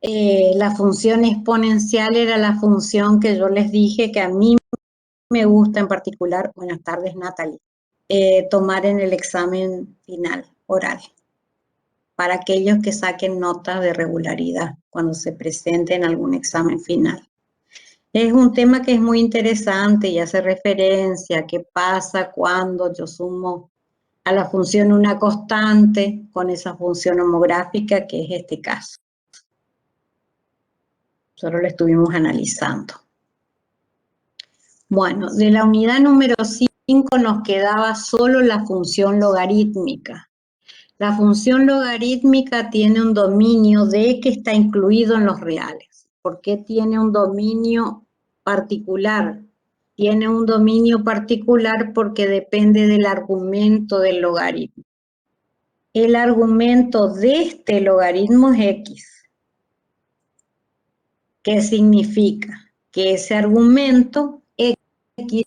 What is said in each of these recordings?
La función exponencial era la función que yo les dije que a mí me gusta en particular, buenas tardes Natalie, tomar en el examen final oral, para aquellos que saquen nota de regularidad cuando se presente en algún examen final. Es un tema que es muy interesante y hace referencia a qué pasa cuando yo sumo a la función una constante con esa función homográfica, que es este caso. Solo lo estuvimos analizando. Bueno, de la unidad número 5 nos quedaba solo la función logarítmica. La función logarítmica tiene un dominio de que está incluido en los reales. ¿Por qué tiene un dominio particular? Tiene un dominio particular porque depende del argumento del logaritmo. El argumento de este logaritmo es x. ¿Qué significa? Que ese argumento x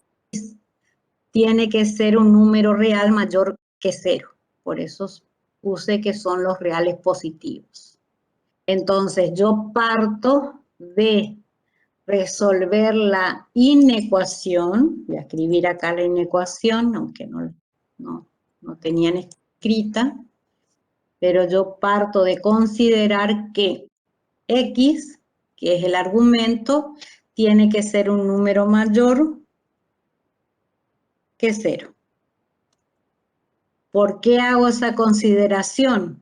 tiene que ser un número real mayor que 0. Por eso puse que son los reales positivos. Entonces yo parto de resolver la inecuación, voy a escribir acá la inecuación, aunque no tenían escrita, pero yo parto de considerar que x, que es el argumento, tiene que ser un número mayor que 0. ¿Por qué hago esa consideración?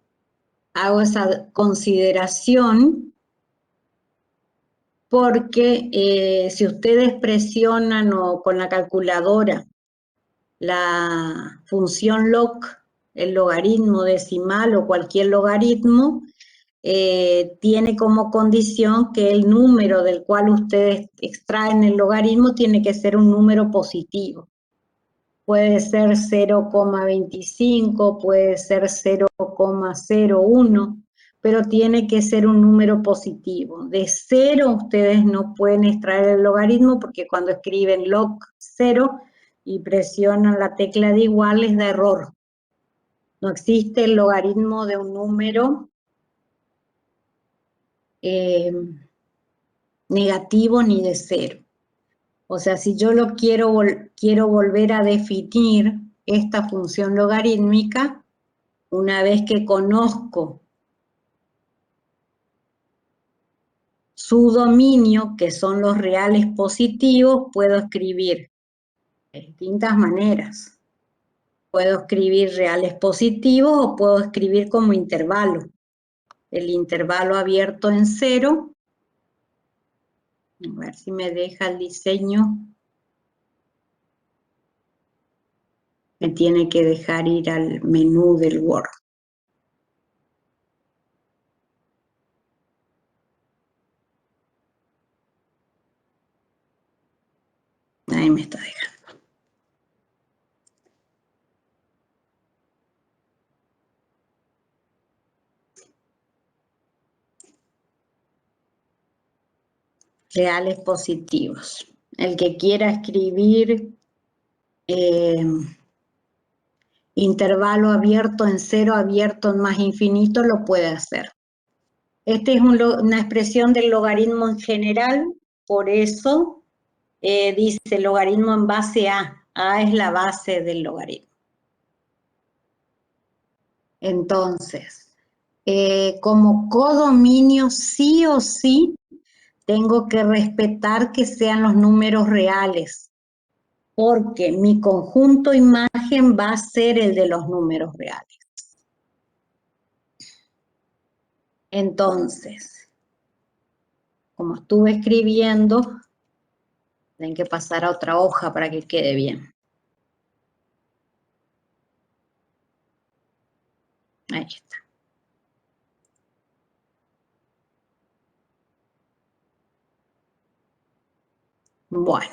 Hago esa consideración porque si ustedes presionan o con la calculadora la función log, el logaritmo decimal o cualquier logaritmo, tiene como condición que el número del cual ustedes extraen el logaritmo tiene que ser un número positivo. Puede ser 0,25, puede ser 0,01, pero tiene que ser un número positivo. De 0 ustedes no pueden extraer el logaritmo porque cuando escriben log 0 y presionan la tecla de igual les da error. No existe el logaritmo de un número negativo ni de 0. O sea, si yo lo quiero volver a definir esta función logarítmica, una vez que conozco su dominio, que son los reales positivos, puedo escribir de distintas maneras. Puedo escribir reales positivos o puedo escribir como intervalo. El intervalo abierto en 0. A ver si me deja el diseño. Me tiene que dejar ir al menú del Word. Ahí me está dejando. Reales positivos. El que quiera escribir intervalo abierto en 0, abierto en más infinito, lo puede hacer. Esta es una expresión del logaritmo en general, por eso dice logaritmo en base a. A es la base del logaritmo. Entonces, como codominio sí o sí, tengo que respetar que sean los números reales, porque mi conjunto imagen va a ser el de los números reales. Entonces, como estuve escribiendo, tienen que pasar a otra hoja para que quede bien. Ahí está. Bueno.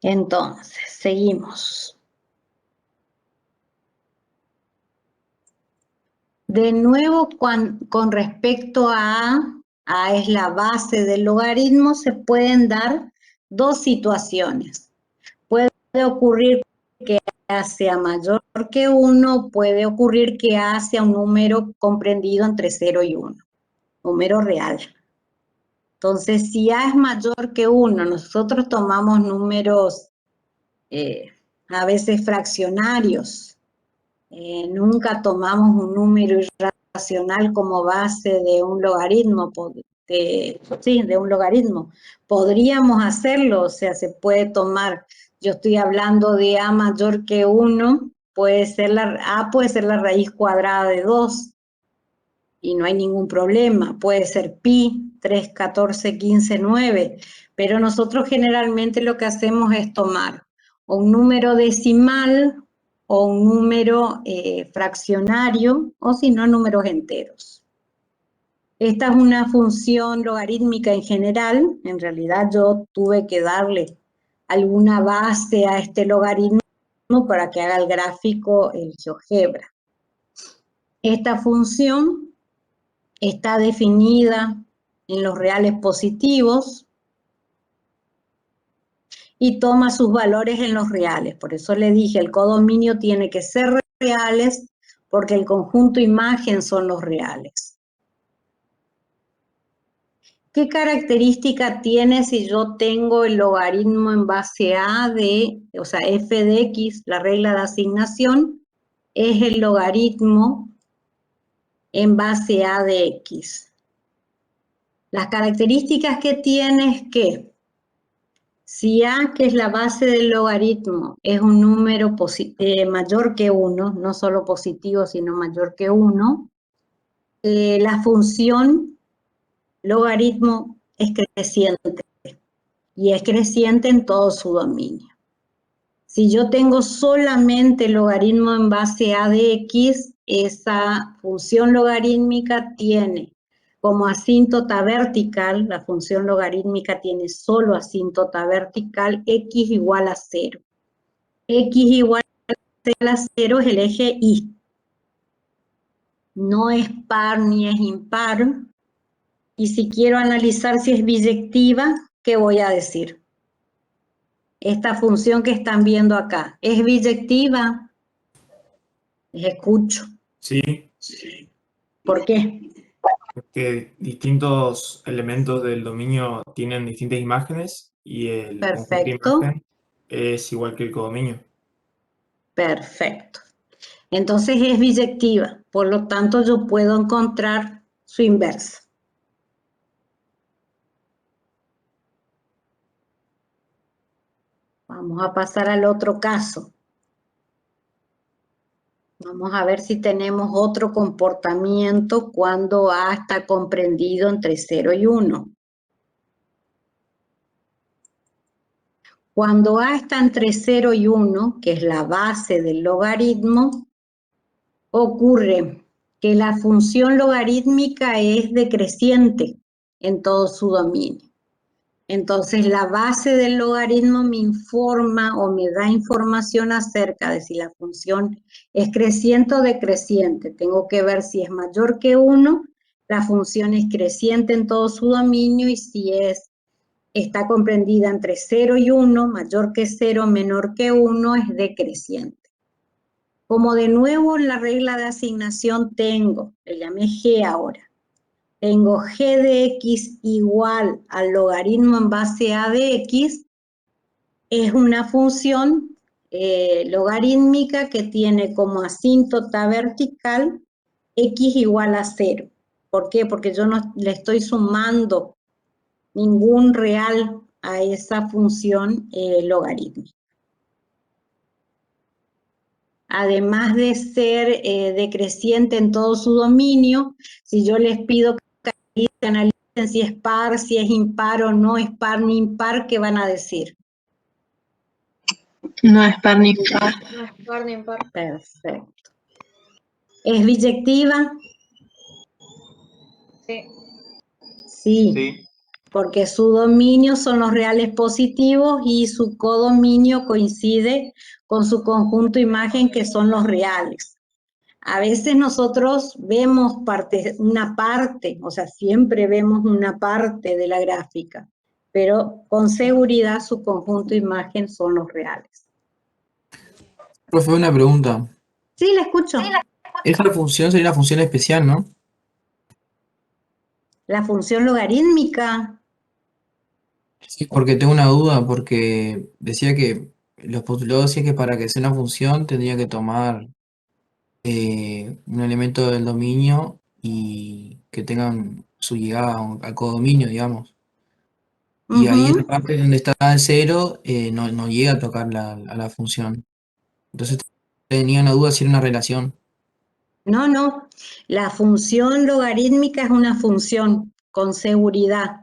Entonces, seguimos. De nuevo, con respecto a es la base del logaritmo, se pueden dar dos situaciones. Puede ocurrir que A sea mayor que 1, puede ocurrir que A sea un número comprendido entre 0 y 1, número real. Entonces, si A es mayor que 1, nosotros tomamos números a veces fraccionarios, nunca tomamos un número irracional como base de un logaritmo, de un logaritmo. Podríamos hacerlo, o sea, se puede tomar, yo estoy hablando de A mayor que 1, A puede ser la raíz cuadrada de 2, y no hay ningún problema, puede ser pi, 3, 14, 15, 9, pero nosotros generalmente lo que hacemos es tomar un número decimal o un número fraccionario, o si no, números enteros. Esta es una función logarítmica en general, en realidad yo tuve que darle alguna base a este logaritmo para que haga el gráfico el GeoGebra. Esta función está definida en los reales positivos y toma sus valores en los reales. Por eso le dije, el codominio tiene que ser reales porque el conjunto imagen son los reales. ¿Qué característica tiene si yo tengo el logaritmo en base a o sea, f de x, la regla de asignación, es el logaritmo en base a de x? Las características que tiene es que si a, que es la base del logaritmo, es un número mayor que 1, no solo positivo, sino mayor que 1, la función logaritmo es creciente, y es creciente en todo su dominio. Si yo tengo solamente logaritmo en base a de x, esa función logarítmica tiene como asíntota vertical, la función logarítmica tiene solo asíntota vertical, x igual a 0. X igual a 0 es el eje y. No es par ni es impar. Y si quiero analizar si es biyectiva, ¿qué voy a decir? Esta función que están viendo acá, ¿es biyectiva? Les escucho. Sí, ¿Por qué? porque distintos elementos del dominio tienen distintas imágenes y el conjunto de Perfecto, imagen es igual que el codominio. perfecto. Entonces es biyectiva, por lo tanto yo puedo encontrar su inversa. Vamos a pasar al otro caso. Vamos a ver si tenemos otro comportamiento cuando A está comprendido entre 0 y 1. Cuando A está entre 0 y 1, que es la base del logaritmo, ocurre que la función logarítmica es decreciente en todo su dominio. Entonces, la base del logaritmo me informa o me da información acerca de si la función es creciente o decreciente. Tengo que ver si es mayor que 1, la función es creciente en todo su dominio, y si está comprendida entre 0 y 1, mayor que 0, menor que 1, es decreciente. Como de nuevo en la regla de asignación tengo, le llamé G ahora, tengo g de x igual al logaritmo en base a de x, es una función logarítmica que tiene como asíntota vertical x igual a 0. ¿Por qué? Porque yo no le estoy sumando ningún real a esa función logarítmica. Además de ser decreciente en todo su dominio, si yo les pido que analicen si es par, si es impar o no es par ni impar, ¿qué van a decir? No es par ni impar. No es par ni impar. Perfecto. ¿Es biyectiva? Sí. Sí, Sí. porque su dominio son los reales positivos y su codominio coincide con su conjunto imagen, que son los reales. A veces nosotros vemos una parte, o sea, siempre vemos una parte de la gráfica, pero con seguridad su conjunto imagen son los reales. Profe, una pregunta. Sí, la escucho. Esta función sería una función especial, ¿no? La función logarítmica. Sí, porque tengo una duda, porque decía que los postulados decían que para que sea una función tendría que tomar un elemento del dominio y que tengan su llegada al codominio, digamos. Y ahí en la Ujú. parte donde está el cero no llega a tocar a la función. Entonces tenía una duda si era una relación. No, no. La función logarítmica es una función con seguridad.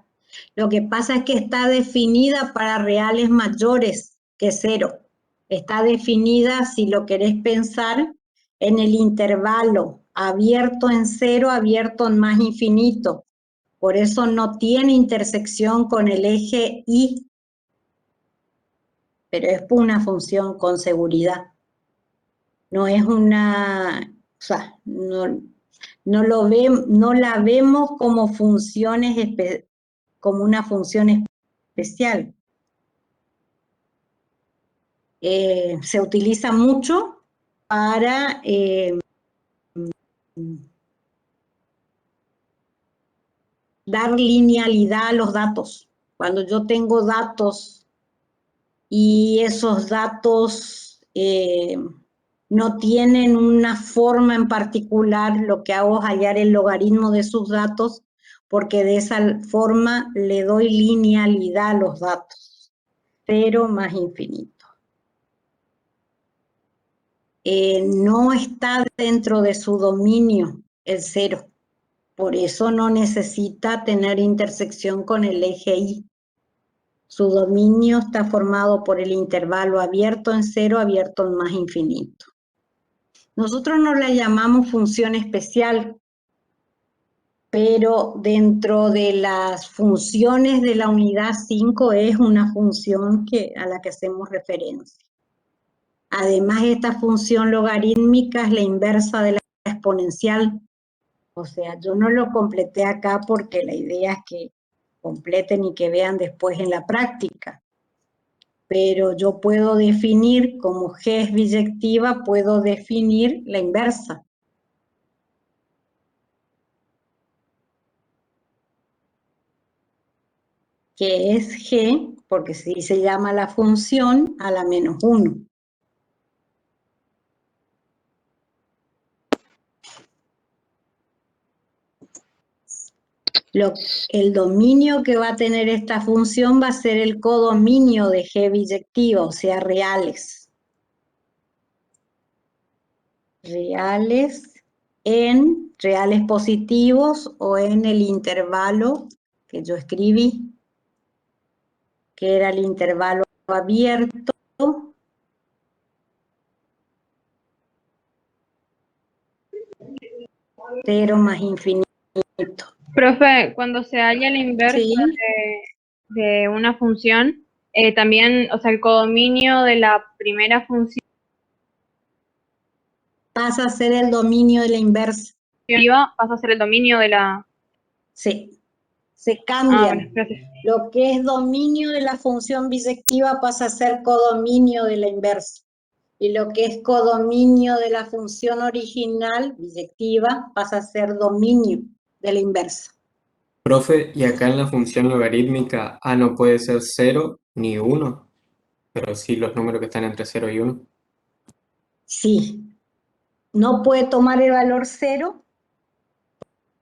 Lo que pasa es que está definida para reales mayores que cero. Está definida, si lo querés pensar, en el intervalo abierto en cero, abierto en más infinito. Por eso no tiene intersección con el eje Y, pero es una función con seguridad. No es una, o sea, no la vemos como como una función especial. Se utiliza mucho para dar linealidad a los datos. Cuando yo tengo datos y esos datos no tienen una forma en particular, lo que hago es hallar el logaritmo de sus datos, porque de esa forma le doy linealidad a los datos. Cero más infinito. No está dentro de su dominio el cero. Por eso no necesita tener intersección con el eje Y. Su dominio está formado por el intervalo abierto en cero, abierto en más infinito. Nosotros no la llamamos función especial, pero dentro de las funciones de la unidad 5 es una función a la que hacemos referencia. Además, esta función logarítmica es la inversa de la exponencial. O sea, yo no lo completé acá porque la idea es que completen y que vean después en la práctica. Pero yo puedo definir, como G es biyectiva, puedo definir la inversa. Que es G, porque si se llama la función a la menos 1. El dominio que va a tener esta función va a ser el codominio de G biyectiva, o sea, reales. Reales positivos o en el intervalo que yo escribí, que era el intervalo abierto. Cero más infinito. Profe, cuando se halla la inversa Sí, de una función, también, o sea, el codominio de la primera función pasa a ser el dominio de la inversa. pasa a ser el dominio de la... Sí, se Ah, cambian. bueno, gracias. Lo que es dominio de la función bisectiva pasa a ser codominio de la inversa. Y lo que es codominio de la función original, bisectiva, pasa a ser dominio de la inversa. Profe, y acá en la función logarítmica A no puede ser 0 ni 1, pero sí los números que están entre 0 y 1. Sí, no puede tomar el valor 0,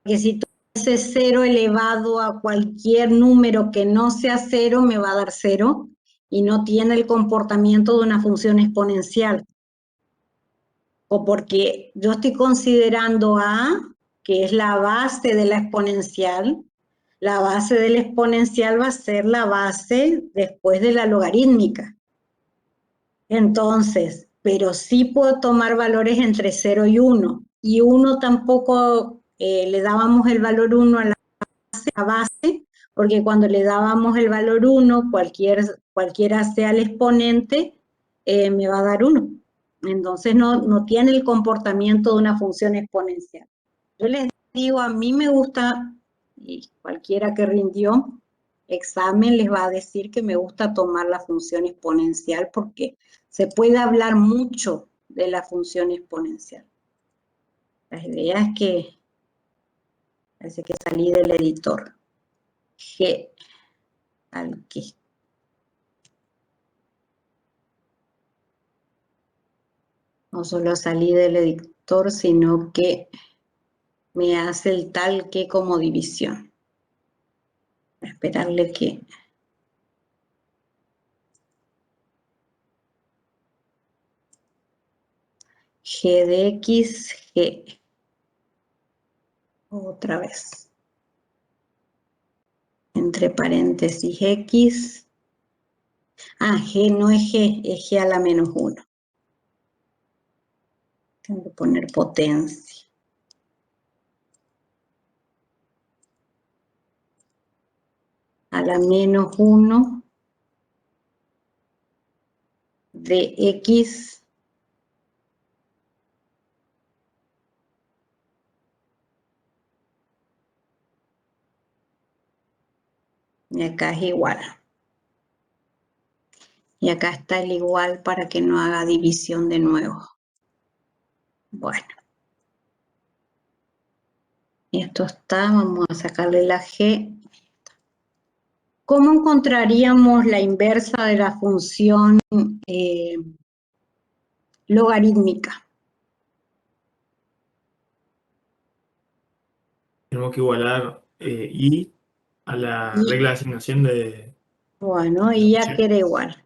porque si tú haces 0 elevado a cualquier número que no sea 0, me va a dar 0, y no tiene el comportamiento de una función exponencial. O porque yo estoy considerando A, que es la base de la exponencial. La base de la exponencial va a ser la base después de la logarítmica. Entonces, pero sí puedo tomar valores entre 0 y 1. Y 1 tampoco le dábamos el valor 1 a la base, porque cuando le dábamos el valor 1, cualquiera sea el exponente, me va a dar 1. Entonces no tiene el comportamiento de una función exponencial. Yo les digo, a mí me gusta, y cualquiera que rindió examen les va a decir que me gusta tomar la función exponencial porque se puede hablar mucho de la función exponencial. La idea es que, parece que salí del editor. G al que. No solo salí del editor, sino que me hace el tal que como división. Voy a esperarle que... G de X, G. Otra vez. Entre paréntesis X. Ah, G no es G, es G a la menos 1. Tengo que poner potencia. A la menos 1 de X y acá es igual. Y acá está el igual para que no haga división de nuevo. Bueno. Y esto está, vamos a sacarle la G. ¿Cómo encontraríamos la inversa de la función logarítmica? Tenemos que igualar I a la regla de asignación de... Bueno, y ya queda igual.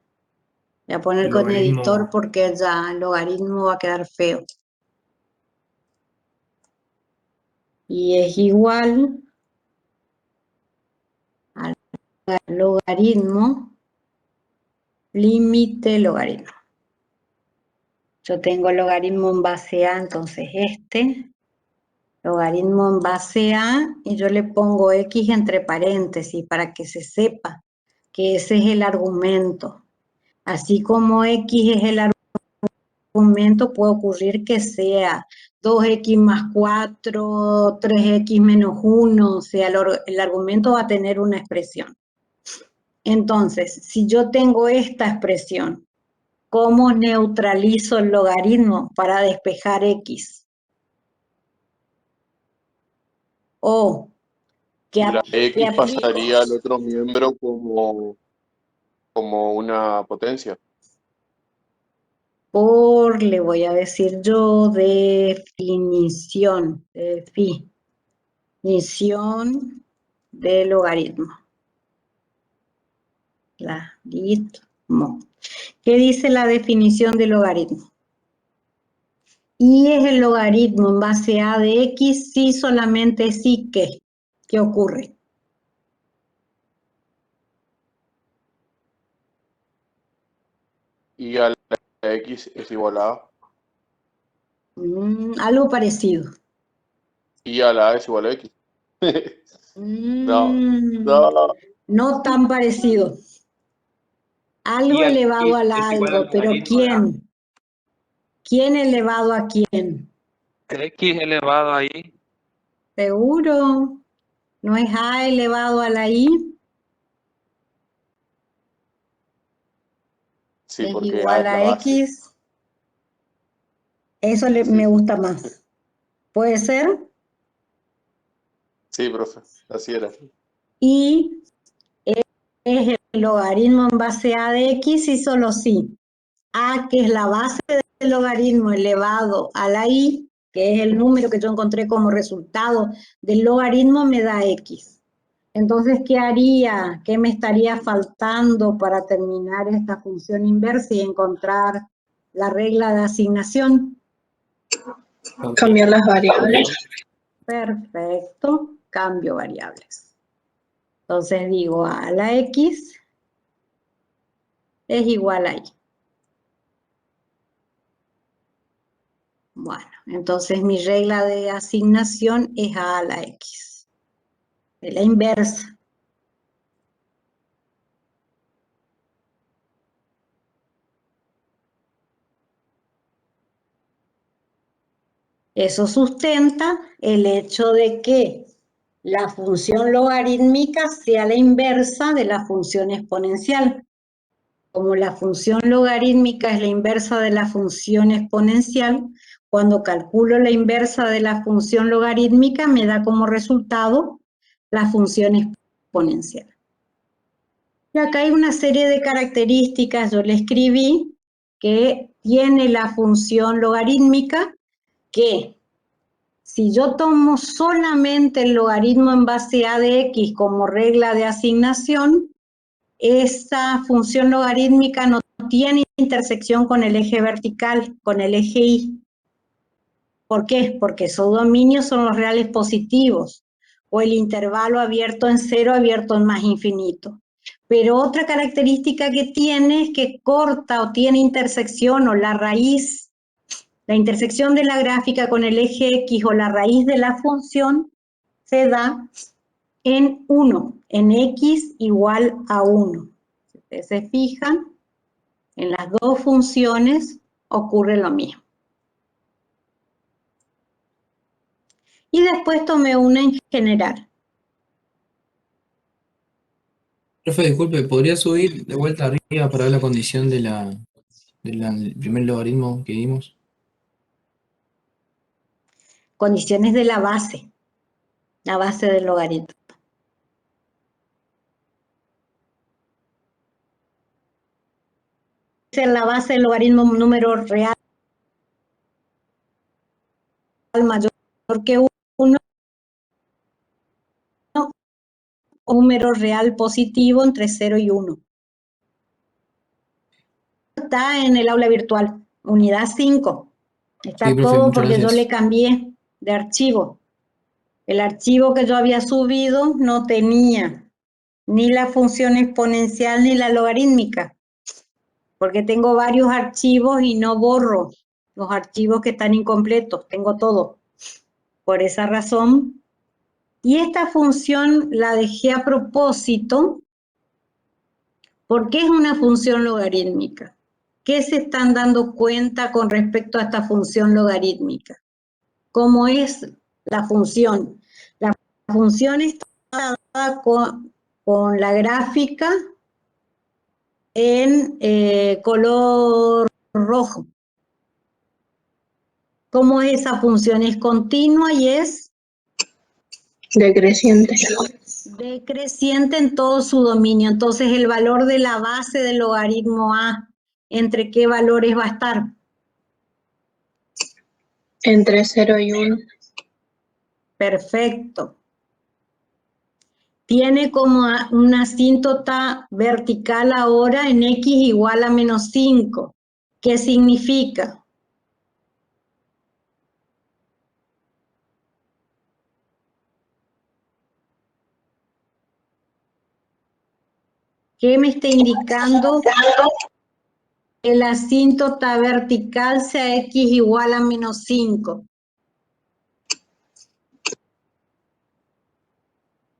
Voy a poner El con logaritmo. editor porque ya el logaritmo va a quedar feo. Y es igual al logaritmo, límite logaritmo. Yo tengo logaritmo en base a, entonces logaritmo en base a, y yo le pongo X entre paréntesis para que se sepa que ese es el argumento. Así como X es el argumento, puede ocurrir que sea 2X más 4, 3X menos 1, o sea, el argumento va a tener una expresión. Entonces, si yo tengo esta expresión, ¿cómo neutralizo el logaritmo para despejar X? O, La X pasaría al otro miembro como una potencia. Por, le voy a decir yo, definición de logaritmo. Logaritmo. ¿Qué dice la definición de logaritmo? Y es el logaritmo en base a de X, sí, solamente sí que. ¿Qué ocurre? Y a la X es igual a A. Algo parecido. Y a la A es igual a X. No tan parecido. Algo elevado a la algo, pero ¿quién? ¿Quién elevado a quién? X elevado a Y. ¿Seguro? ¿No es A elevado a la I? Sí, Es porque igual A es la a base. X. Eso me gusta más. ¿Puede ser? Sí, profe, así era. Y es el logaritmo en base a de X y solo sí. A, que es la base del logaritmo elevado a la I, que es el número que yo encontré como resultado del logaritmo, me da X. Entonces, ¿qué haría? ¿Qué me estaría faltando para terminar esta función inversa y encontrar la regla de asignación? Cambiar las variables. Perfecto, cambio variables. Entonces digo a la X es igual a Y. Bueno, entonces mi regla de asignación es A a la X. Es la inversa. Eso sustenta el hecho de que la función logarítmica sea la inversa de la función exponencial. como la función logarítmica es la inversa de la función exponencial, cuando calculo la inversa de la función logarítmica me da como resultado la función exponencial. Y acá hay una serie de características, yo le escribí, que tiene la función logarítmica, que si yo tomo solamente el logaritmo en base a de x como regla de asignación, esta función logarítmica no tiene intersección con el eje vertical, con el eje y. ¿Por qué? Porque sus dominios son los reales positivos, o el intervalo abierto en cero, abierto en más infinito. Pero otra característica que tiene es que corta o tiene intersección, o la raíz, la intersección de la gráfica con el eje X o la raíz de la función se da en 1, en X igual a 1. Si ustedes se fijan, en las dos funciones ocurre lo mismo. Y después tomé una en general. Profe, disculpe, ¿podría subir de vuelta arriba para ver la condición del primer logaritmo que dimos? Condiciones de la base del logaritmo. Es la base del logaritmo un número real mayor que 1, o número real positivo entre 0 y 1. Está en el aula virtual, unidad 5. Está Sí, profe, todo muchas porque yo gracias. le cambié de archivo. El archivo que yo había subido no tenía ni la función exponencial ni la logarítmica, porque tengo varios archivos y no borro los archivos que están incompletos, tengo todo. Por esa razón, y esta función la dejé a propósito porque es una función logarítmica. ¿Qué se están dando cuenta con respecto a esta función logarítmica? ¿Cómo es la función? La función está dada con la gráfica en color rojo. ¿Cómo es esa función? Es continua y es Decreciente. decreciente en todo su dominio. Entonces, el valor de la base del logaritmo A, ¿entre qué valores va a estar? Entre 0 y 1. Perfecto. Tiene como una asíntota vertical ahora en x igual a menos 5. ¿Qué significa? ¿Qué me está indicando? Que la asíntota vertical sea x igual a menos 5.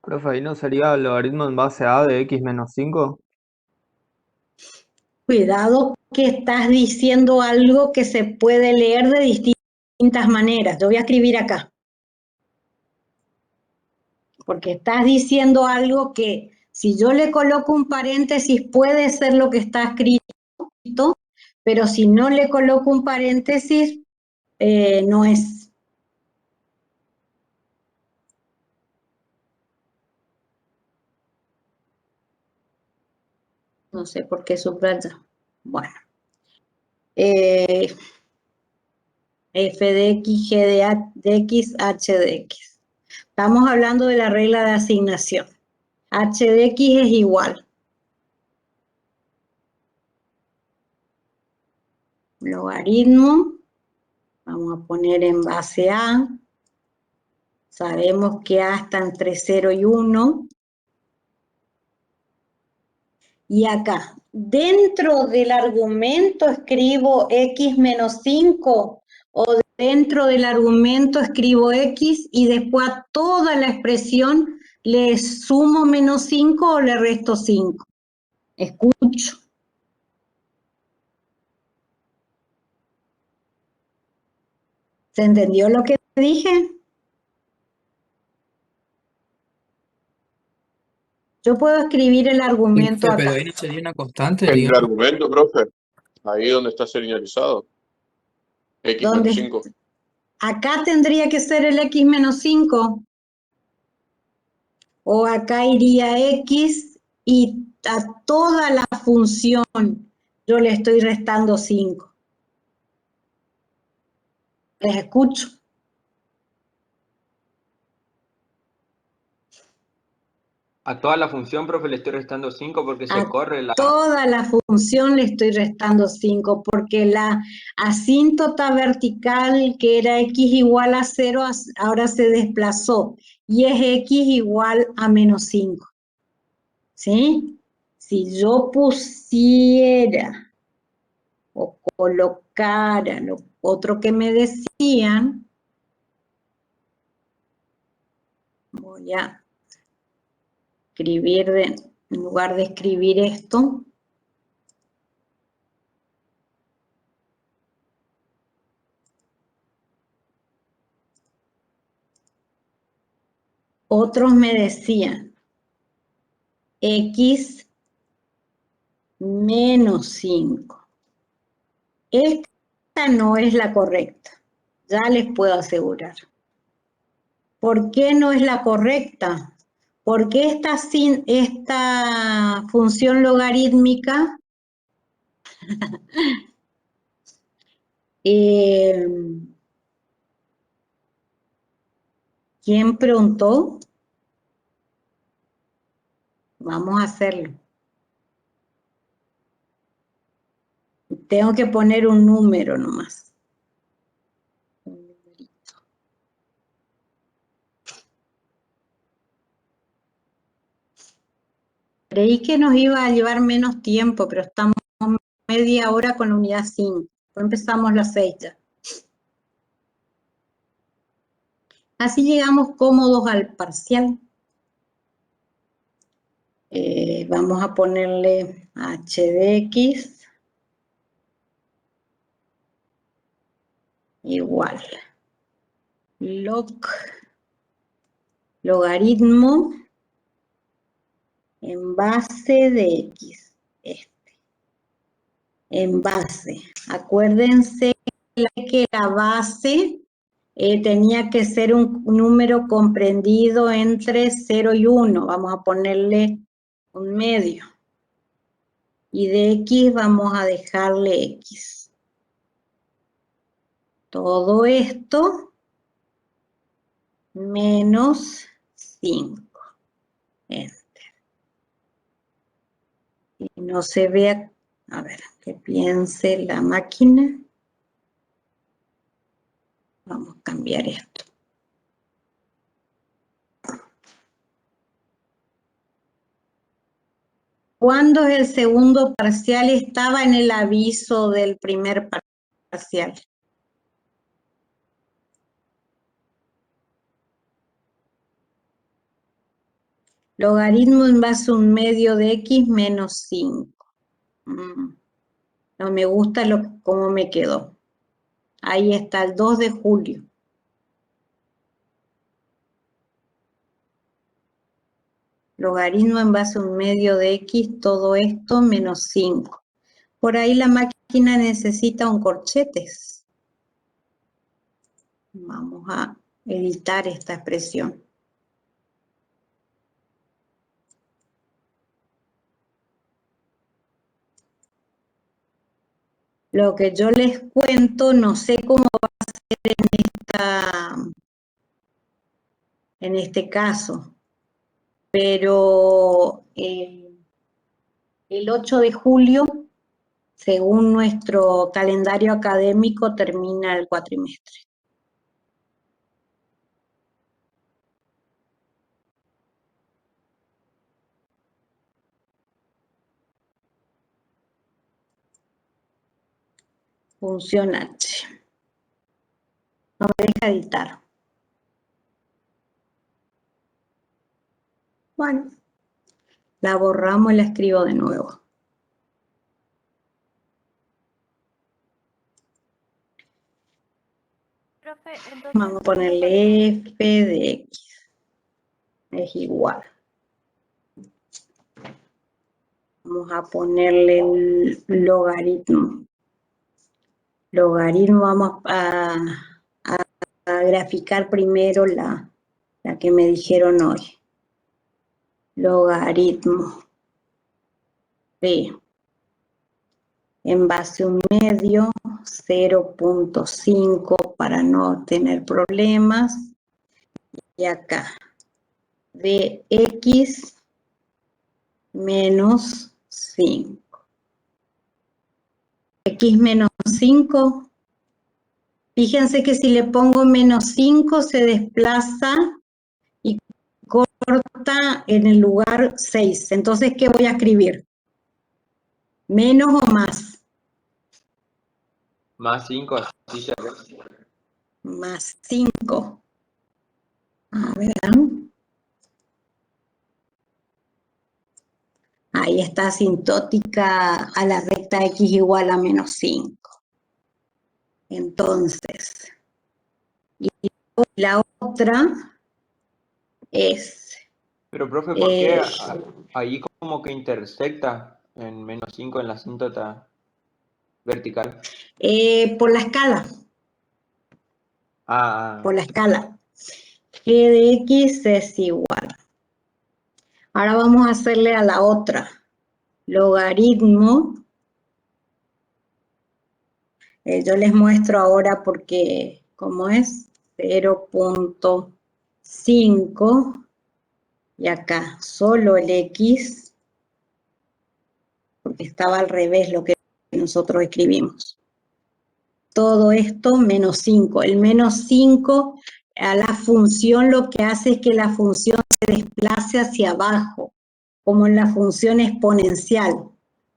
Profe, ¿ahí no sería el logaritmo en base a de x menos 5? Cuidado que estás diciendo algo que se puede leer de distintas maneras. Yo voy a escribir acá. Porque estás diciendo algo que si yo le coloco un paréntesis puede ser lo que está escrito, pero si no le coloco un paréntesis, no es. No sé por qué subraya. Bueno. F de x, g de x, h de x. Estamos hablando de la regla de asignación. H de x es igual. Logaritmo. Vamos a poner en base a. Sabemos que A está entre 0 y 1. Y acá, dentro del argumento escribo x menos 5 o dentro del argumento escribo x y después a toda la expresión le sumo menos 5 o le resto 5. Escucho. ¿Se entendió lo que dije? Yo puedo escribir el argumento Pero acá. ahí no sería una constante, En el digamos. argumento, profe, ahí donde está señalizado. X menos ¿Dónde? 5. Acá tendría que ser el x menos 5. O acá iría x y a toda la función yo le estoy restando 5. Les escucho. A toda la función, profe, le estoy restando 5 porque se A corre la... toda la función le estoy restando 5 porque la asíntota vertical que era x igual a 0 ahora se desplazó y es x igual a menos 5. ¿Sí? Si yo pusiera o colocara lo otro que me decían, voy a escribir, en lugar de escribir esto, otros me decían x menos 5. Esta no es la correcta, ya les puedo asegurar. ¿Por qué no es la correcta? Porque esta función logarítmica ¿quién preguntó? Vamos a hacerlo. Tengo que poner un número nomás. Un numerito. Creí que nos iba a llevar menos tiempo, pero estamos media hora con la unidad 5. Empezamos las 6 ya. Así llegamos cómodos al parcial. Vamos a ponerle h de x igual logaritmo en base de x. En base. Acuérdense que la base tenía que ser un número comprendido entre 0 y 1. Vamos a ponerle un medio. Y de x vamos a dejarle x. Todo esto menos 5. Enter. Y no se vea, a ver, que piense la máquina. Vamos a cambiar esto. ¿Cuándo es el segundo parcial? Estaba en el aviso del primer parcial. Logaritmo en base a un medio de x menos 5. No me gusta cómo me quedó. Ahí está, el 2 de julio. Logaritmo en base a un medio de x, todo esto menos 5. Por ahí la máquina necesita un corchetes. Vamos a editar esta expresión. Lo que yo les cuento, no sé cómo va a ser en este caso, pero el 8 de julio, según nuestro calendario académico, termina el cuatrimestre. Función H. No me deja editar. Bueno, la borramos y la escribo de nuevo. Profe, entonces, Vamos a ponerle f de x. Es igual. Vamos a ponerle el logaritmo. Logaritmo, vamos a graficar primero la que me dijeron hoy. Logaritmo de en base a un medio, 0.5 para no tener problemas. Y acá, de x menos 5. X menos 5. Fíjense que si le pongo menos 5 se desplaza y corta en el lugar 6. Entonces, ¿qué voy a escribir? ¿Menos o más? Más 5, así se ve. Más 5. A ver. Ahí está asintótica a la recta x igual a menos 5. Entonces, y la otra es... Pero, profe, ¿por qué ahí como que intersecta en menos 5 en la asíntota vertical? por la escala. Ah, Por la escala. G de x es igual. Ahora vamos a hacerle a la otra. Logaritmo. Yo les muestro ahora porque, ¿cómo es? 0.5. Y acá solo el x, porque estaba al revés lo que nosotros escribimos. Todo esto menos 5. El menos 5 a la función lo que hace es que la función se desplace hacia abajo, como en la función exponencial,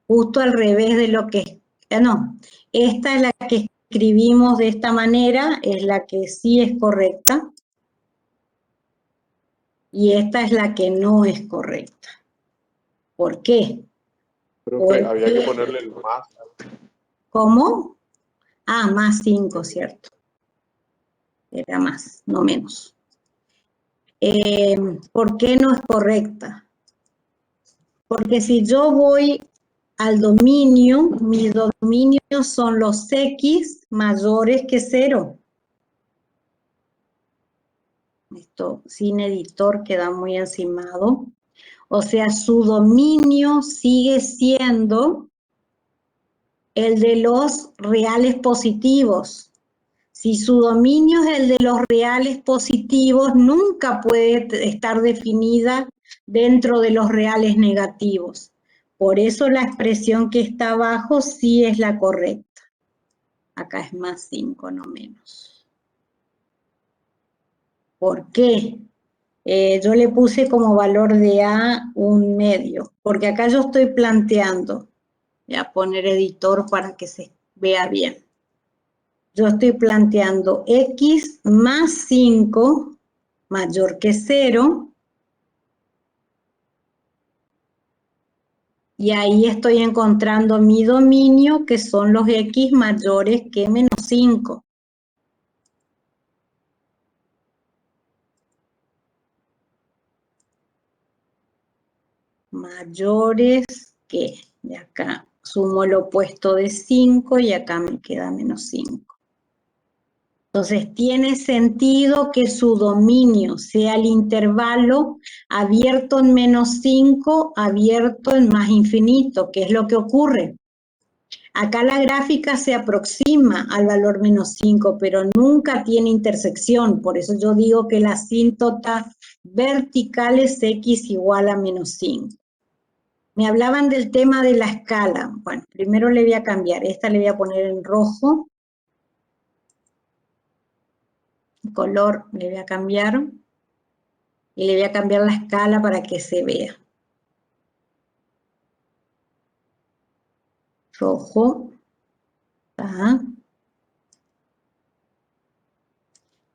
justo al revés de lo que... No, esta es la que escribimos de esta manera, es la que sí es correcta, y esta es la que no es correcta. ¿Por qué? Profe, había que ponerle el más. ¿Cómo? Ah, más 5, ¿cierto? Era más, no menos. ¿Por qué no es correcta? Porque si yo voy al dominio, mis dominios son los x mayores que 0. Esto sin editor queda muy encimado. O sea, su dominio sigue siendo el de los reales positivos. Si su dominio es el de los reales positivos, nunca puede estar definida dentro de los reales negativos. Por eso la expresión que está abajo sí es la correcta. Acá es más 5, no menos. ¿Por qué? Yo le puse como valor de A un medio, porque acá yo estoy planteando, voy a poner editor para que se vea bien. Yo estoy planteando x más 5 mayor que 0. Y ahí estoy encontrando mi dominio, que son los x mayores que menos 5. Mayores que, de acá sumo lo opuesto de 5 y acá me queda menos 5. Entonces, tiene sentido que su dominio sea el intervalo abierto en menos 5, abierto en más infinito, que es lo que ocurre. Acá la gráfica se aproxima al valor menos 5, pero nunca tiene intersección. Por eso yo digo que la asíntota vertical es x igual a menos 5. Me hablaban del tema de la escala. Bueno, primero le voy a cambiar. Esta le voy a poner en rojo. Color le voy a cambiar y le voy a cambiar la escala para que se vea. Rojo. ¿Tá?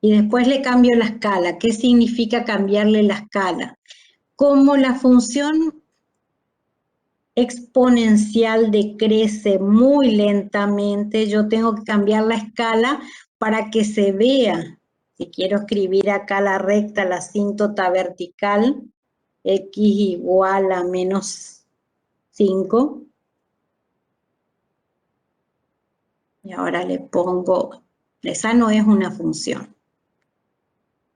Y después le cambio la escala. ¿Qué significa cambiarle la escala? Como la función exponencial decrece muy lentamente, yo tengo que cambiar la escala para que se vea. Si quiero escribir acá la recta, la asíntota vertical, x igual a menos 5. Y ahora le pongo, esa no es una función.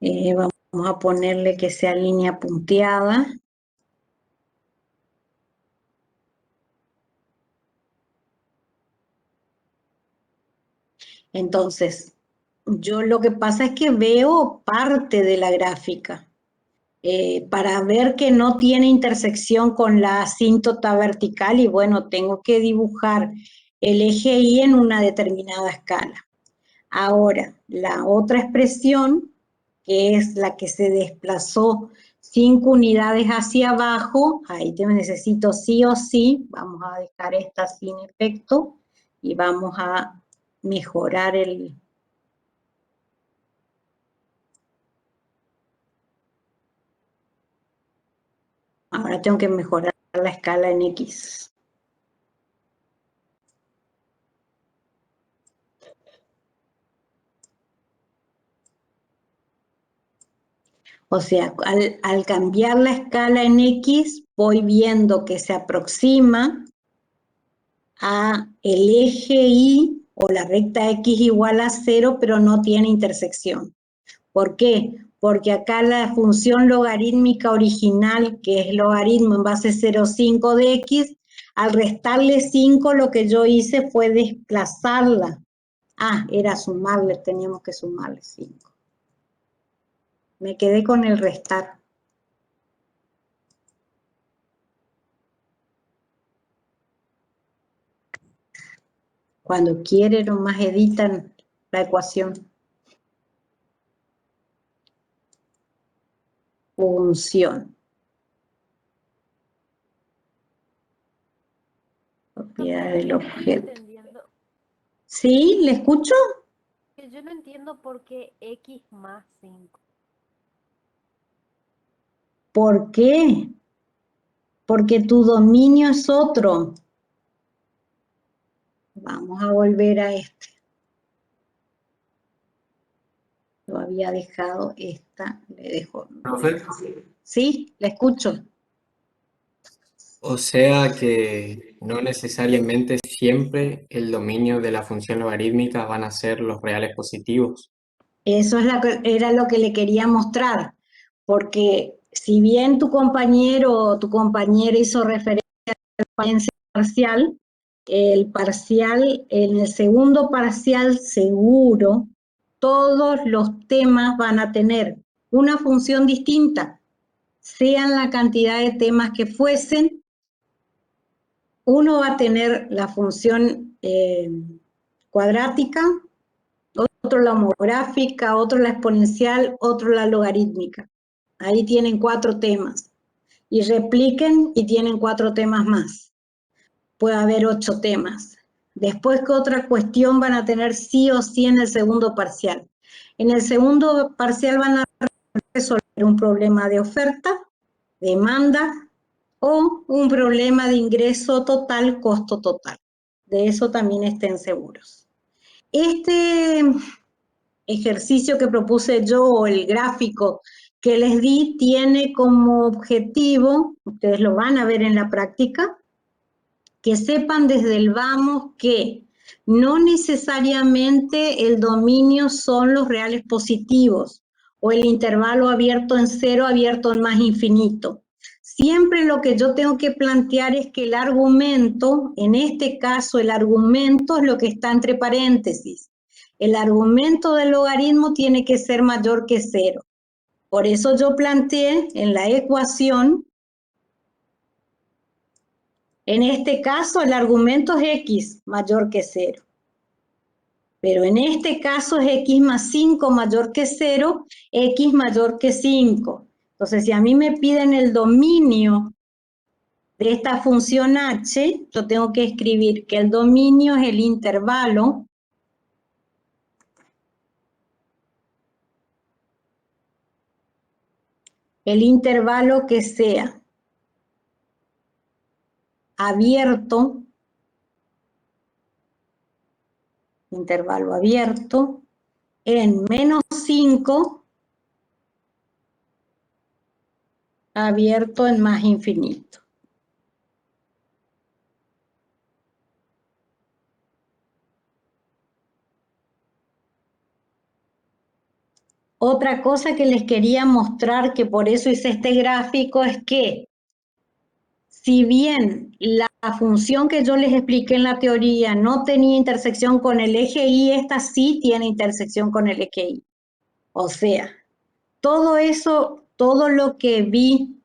Vamos a ponerle que sea línea punteada. Entonces, yo lo que pasa es que veo parte de la gráfica. Para ver que no tiene intersección con la asíntota vertical y bueno, tengo que dibujar el eje Y en una determinada escala. Ahora, la otra expresión, que es la que se desplazó 5 unidades hacia abajo, ahí te necesito sí o sí, vamos a dejar esta sin efecto y vamos a mejorar el... Ahora tengo que mejorar la escala en X. O sea, al cambiar la escala en X, voy viendo que se aproxima a el eje Y o la recta X igual a 0, pero no tiene intersección. ¿Por qué? Porque acá la función logarítmica original, que es logaritmo en base 0,5 de X, al restarle 5, lo que yo hice fue desplazarla. Ah, era sumarle, teníamos que sumarle 5. Me quedé con el restar. Cuando quieren nomás editan la ecuación. Función. Propiedad del objeto. ¿Sí? ¿Le escucho? Yo no entiendo por qué X más 5. ¿Por qué? Porque tu dominio es otro. Vamos a volver a este. Lo había dejado esta, le dejo. ¿Profe? Sí, le escucho. O sea que no necesariamente siempre el dominio de la función logarítmica van a ser los reales positivos. Eso era lo que le quería mostrar, porque si bien tu compañero o tu compañera hizo referencia al parcial, en el segundo parcial seguro, todos los temas van a tener una función distinta, sean la cantidad de temas que fuesen. Uno va a tener la función cuadrática, otro la homográfica, otro la exponencial, otro la logarítmica. Ahí tienen 4 temas. Y repliquen y tienen 4 temas más. Puede haber 8 temas. Después, ¿qué otra cuestión van a tener sí o sí en el segundo parcial? En el segundo parcial van a resolver un problema de oferta, demanda o un problema de ingreso total, costo total. De eso también estén seguros. Este ejercicio que propuse yo o el gráfico que les di tiene como objetivo, ustedes lo van a ver en la práctica, que sepan desde el vamos que no necesariamente el dominio son los reales positivos o el intervalo abierto en 0, abierto en más infinito. Siempre lo que yo tengo que plantear es que el argumento, en este caso el argumento es lo que está entre paréntesis. El argumento del logaritmo tiene que ser mayor que 0. Por eso yo planteé en la ecuación, en este caso el argumento es x mayor que 0. Pero en este caso es x más 5 mayor que 0, x mayor que 5. Entonces, si a mí me piden el dominio de esta función h, yo tengo que escribir que el dominio es el intervalo que sea abierto, intervalo abierto, en menos 5, abierto en más infinito. Otra cosa que les quería mostrar, que por eso hice este gráfico, es que si bien la función que yo les expliqué en la teoría no tenía intersección con el eje Y, esta sí tiene intersección con el eje Y. O sea, todo eso, todo lo que vi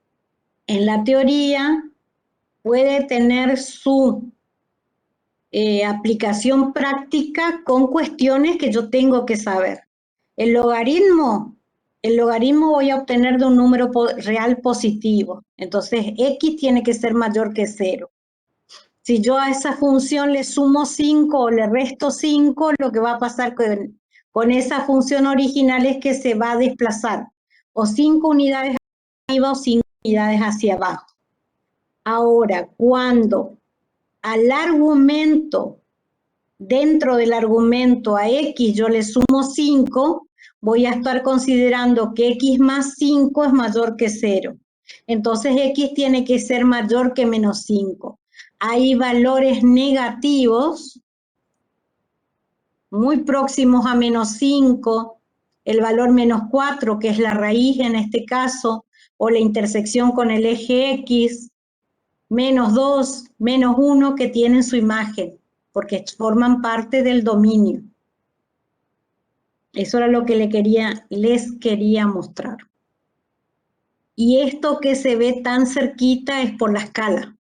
en la teoría puede tener su aplicación práctica con cuestiones que yo tengo que saber. El logaritmo voy a obtener de un número real positivo. Entonces, x tiene que ser mayor que 0. Si yo a esa función le sumo 5 o le resto 5, lo que va a pasar con esa función original es que se va a desplazar o 5 unidades hacia arriba o 5 unidades hacia abajo. Ahora, cuando al argumento, dentro del argumento a x yo le sumo 5, voy a estar considerando que x más 5 es mayor que 0. Entonces x tiene que ser mayor que menos 5. Hay valores negativos muy próximos a menos 5, el valor menos 4, que es la raíz en este caso, o la intersección con el eje X, menos 2, menos 1, que tienen su imagen, porque forman parte del dominio. Eso era lo que les quería mostrar. Y esto que se ve tan cerquita es por la escala.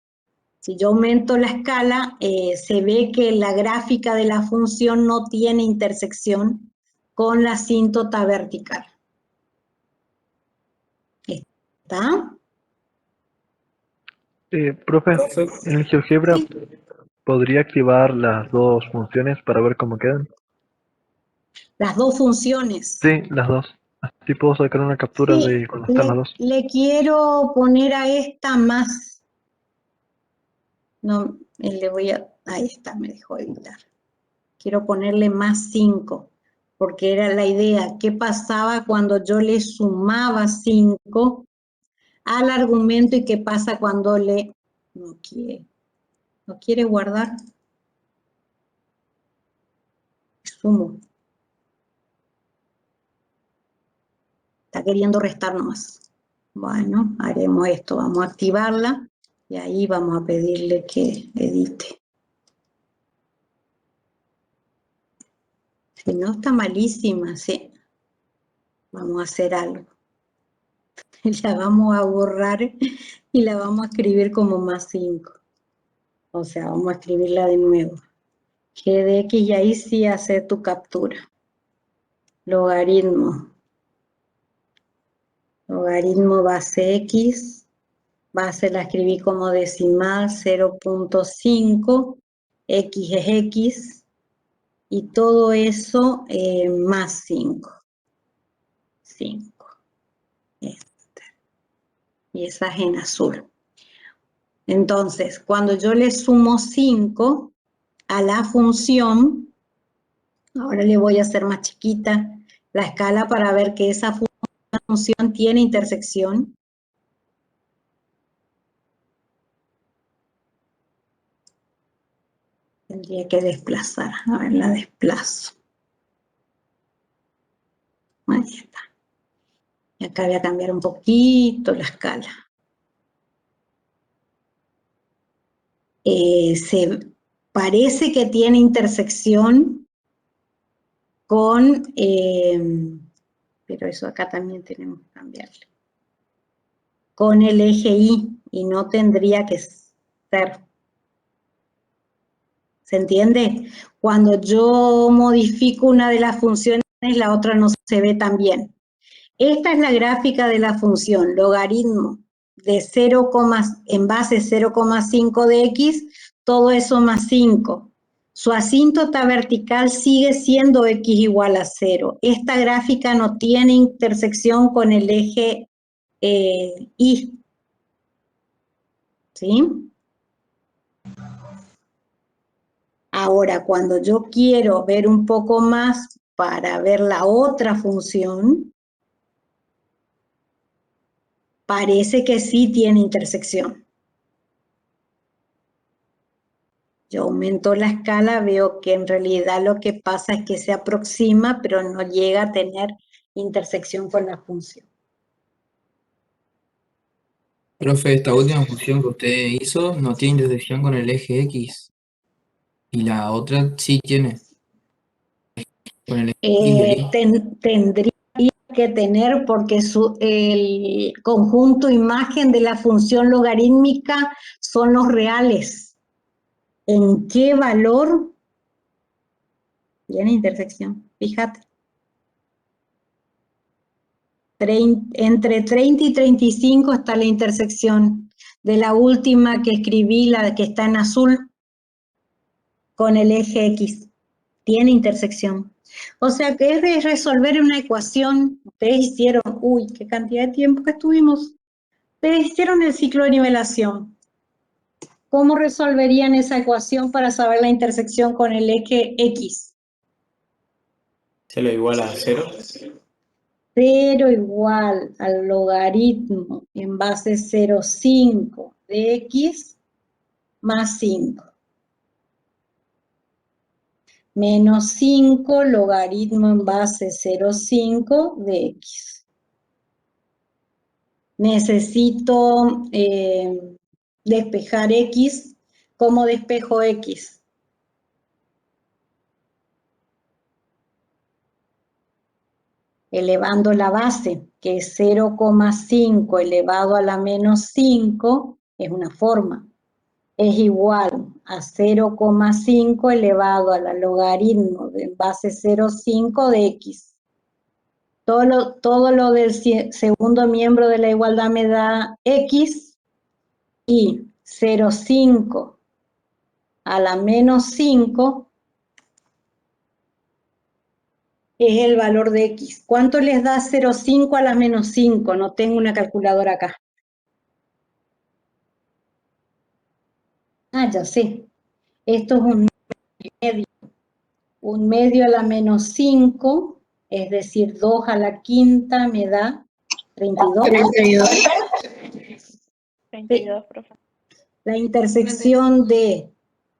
Si yo aumento la escala, se ve que la gráfica de la función no tiene intersección con la asíntota vertical. ¿Está? Profe, Profe, en el GeoGebra, ¿podría activar las dos funciones para ver cómo quedan? Las dos funciones. Sí, las dos. Así puedo sacar una captura de cuando están las dos. Le quiero poner a esta más. No, ahí está, me dejó editar. Quiero ponerle más 5, porque era la idea. ¿Qué pasaba cuando yo le sumaba 5 al argumento y qué pasa cuando le... No quiere guardar? Sumo. Está queriendo restar nomás. Bueno, haremos esto. Vamos a activarla y ahí vamos a pedirle que edite. Si no, está malísima, sí. Vamos a hacer algo. La vamos a borrar y la vamos a escribir como más 5. O sea, vamos a escribirla de nuevo. G de X y ahí sí hace tu captura. Logaritmo. Logaritmo base X. Base la escribí como decimal 0.5. X es X. Y todo eso más 5. 5. Y esa es en azul. Entonces, cuando yo le sumo 5 a la función, ahora le voy a hacer más chiquita la escala para ver que esa función tiene intersección. Tendría que desplazar. A ver, la desplazo. Ahí está. Y acá voy a cambiar un poquito la escala. Parece que tiene intersección con, pero eso acá también tenemos que cambiarle, con el eje Y no tendría que ser. ¿Se entiende? Cuando yo modifico una de las funciones, la otra no se ve tan bien. Esta es la gráfica de la función, logaritmo de 0, en base 0,5 de X, todo eso más 5. Su asíntota vertical sigue siendo X igual a 0. Esta gráfica no tiene intersección con el eje Y. ¿Sí? Ahora, cuando yo quiero ver un poco más para ver la otra función, parece que sí tiene intersección. Yo aumento la escala, veo que en realidad lo que pasa es que se aproxima, pero no llega a tener intersección con la función. Profe, esta última función que usted hizo no tiene intersección con el eje X. Y la otra sí tiene. Con el eje X y el Y. Tendría que tener porque el conjunto imagen de la función logarítmica son los reales. ¿En qué valor? Tiene intersección, fíjate. Entre 30 y 35 está la intersección de la última que escribí, la que está en azul, con el eje X. Tiene intersección. O sea que es resolver una ecuación. Ustedes hicieron, uy, qué cantidad de tiempo que estuvimos. Ustedes hicieron el ciclo de nivelación. ¿Cómo resolverían esa ecuación para saber la intersección con el eje X? Se lo iguala a 0. 0 igual al logaritmo en base 0,5 de X más 5. Menos 5 logaritmo en base 0,5 de X. Necesito despejar X. ¿Cómo despejo X? Elevando la base, que es 0,5 elevado a la menos 5, es una forma. Es igual a 0,5 elevado a la logaritmo de base 0,5 de X. Todo lo del segundo miembro de la igualdad me da X y 0,5 a la menos 5 es el valor de X. ¿Cuánto les da 0,5 a la menos 5? No tengo una calculadora acá. Ah, ya sé. Esto es un medio. Un medio a la menos 5, es decir, 2 a la quinta me da 32. 32. 32, profe. La intersección de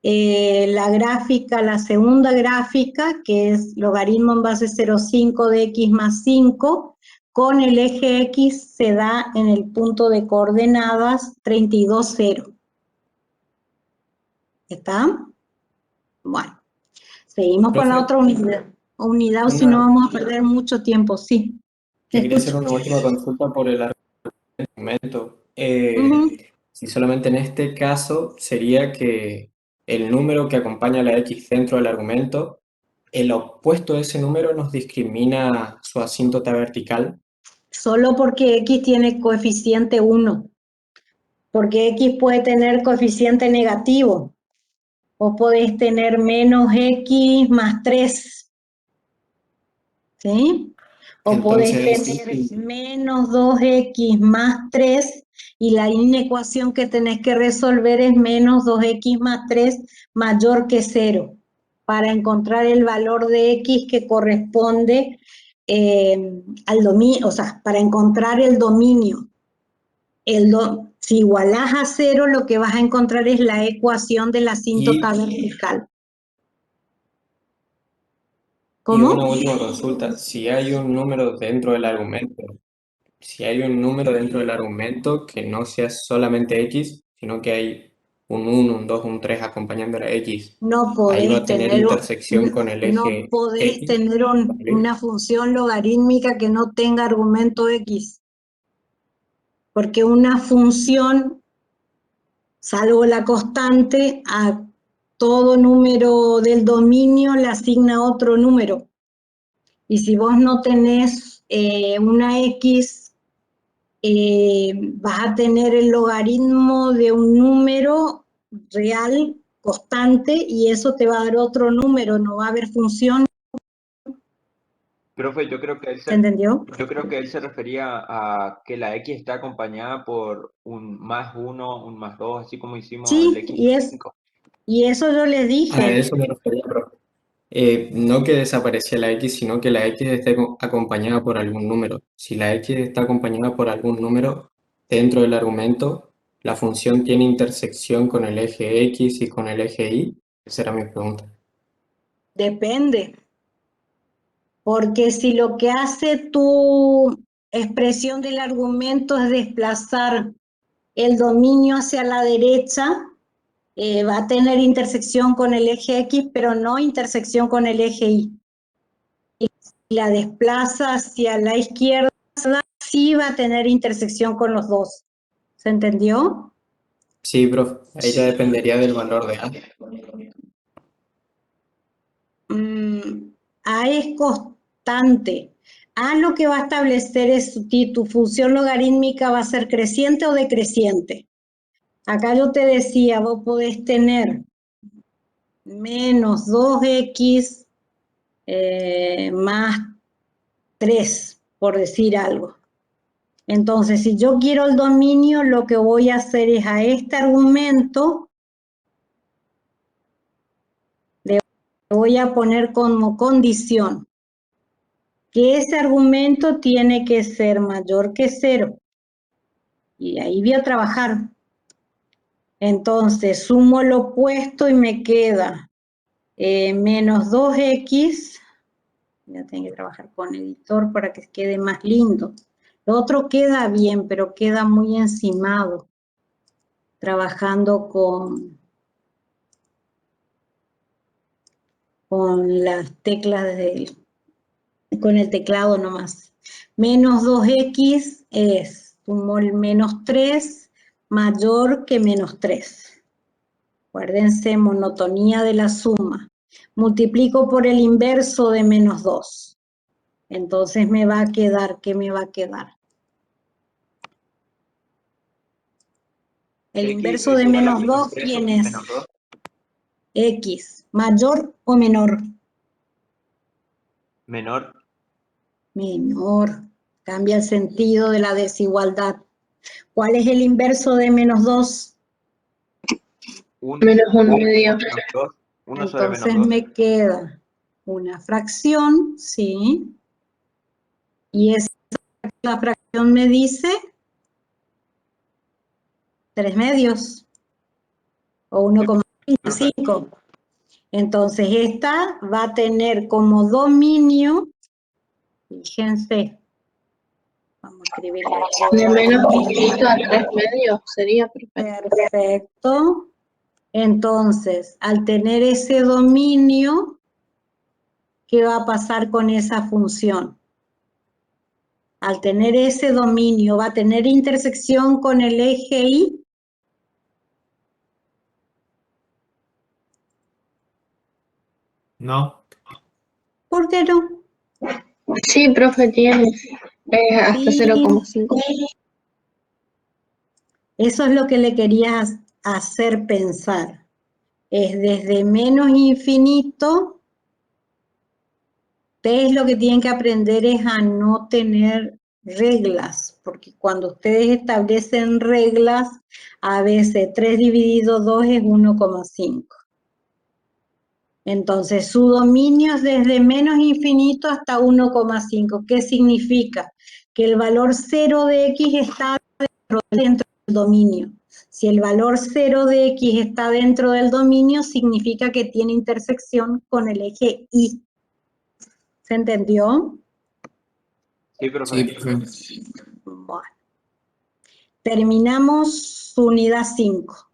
la gráfica, la segunda gráfica, que es logaritmo en base 0,5 de X más 5, con el eje X se da en el punto de coordenadas 32, 0. ¿Está? Bueno, seguimos con la otra unidad. O si no vamos a perder mucho tiempo, sí. Quería hacer una última consulta por el argumento. Si solamente en este caso sería que el número que acompaña a la X dentro del argumento, el opuesto de ese número nos discrimina su asíntota vertical. Solo porque X tiene coeficiente 1. Porque X puede tener coeficiente negativo. O podés tener menos X más 3. ¿Sí? O podés tener menos 2X más 3 y la inecuación que tenés que resolver es menos 2X más 3 mayor que 0 para encontrar el valor de X que corresponde al dominio, o sea, para encontrar el dominio. Si igualás a 0, lo que vas a encontrar es la ecuación de la asíntota vertical. ¿Cómo? Y una última consulta, si hay un número dentro del argumento, que no sea solamente X, sino que hay un 1, un 2, un 3 acompañando a la X, no ahí va podés a tener tener, intersección con el eje no podés X. tener una función logarítmica que no tenga argumento X. Porque una función, salvo la constante, a todo número del dominio le asigna otro número. Y si vos no tenés una X, vas a tener el logaritmo de un número real, constante, y eso te va a dar otro número, no va a haber función. Profe, yo creo que él ¿Se entendió? Yo creo que él se refería a que la X está acompañada por un más 1, un más 2, así como hicimos el Sí, X más 5. y eso yo les dije. A eso me refería, profe. No que desaparecía la X, sino que la X esté acompañada por algún número. Si la X está acompañada por algún número dentro del argumento, ¿la función tiene intersección con el eje X y con el eje Y? Esa era mi pregunta. Depende. Porque si lo que hace tu expresión del argumento es desplazar el dominio hacia la derecha, va a tener intersección con el eje X, pero no intersección con el eje Y. Y si la desplaza hacia la izquierda, sí va a tener intersección con los dos. ¿Se entendió? Sí, profe, ahí ya dependería del valor de A. A es constante. A lo que va a establecer es si tu función logarítmica va a ser creciente o decreciente. Acá yo te decía, vos podés tener menos 2x más 3, por decir algo. Entonces, si yo quiero el dominio, lo que voy a hacer es a este argumento, le voy a poner como condición que ese argumento tiene que ser mayor que 0. Y ahí voy a trabajar. Entonces, sumo lo opuesto y me queda menos 2x. Ya tengo que trabajar con editor para que quede más lindo. Lo otro queda bien, pero queda muy encimado. Trabajando con las teclas con el teclado nomás. Menos 2x es, sumo el menos 3, mayor que menos 3. Acuérdense, monotonía de la suma. Multiplico por el inverso de menos 2. Entonces me va a quedar, ¿qué me va a quedar? El inverso de menos 2, ¿quién es? X, ¿mayor o menor? Menor. Menor. Cambia el sentido de la desigualdad. ¿Cuál es el inverso de menos 2? Menos 1/2. Entonces me queda una fracción, ¿sí? Y esa fracción me dice 3/2 o 1,5. Entonces esta va a tener como dominio, fíjense, vamos a escribir De menos infinito a 3/2 sería perfecto. Perfecto. Entonces, al tener ese dominio, ¿qué va a pasar con esa función? Al tener ese dominio, ¿va a tener intersección con el eje Y? No. ¿Por qué no? Sí, profe, tiene hasta Sí. 0,5. Eso es lo que le quería hacer pensar. Es desde menos infinito. Ustedes lo que tienen que aprender es a no tener reglas, porque cuando ustedes establecen reglas, a veces 3 dividido 2 es 1,5. Entonces, su dominio es desde menos infinito hasta 1,5. ¿Qué significa? Que el valor 0 de x está dentro del dominio. Si el valor 0 de x está dentro del dominio, significa que tiene intersección con el eje Y. ¿Se entendió? Sí, profe. Bueno. Terminamos su unidad 5.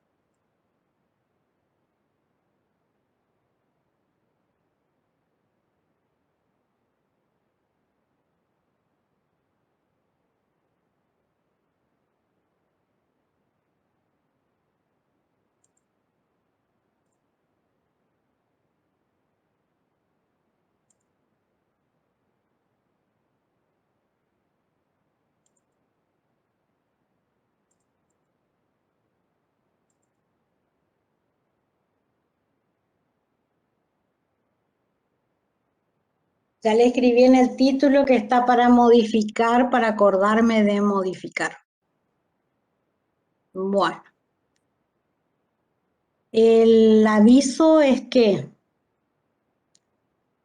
Ya le escribí en el título que está para modificar, para acordarme de modificar. Bueno. El aviso es que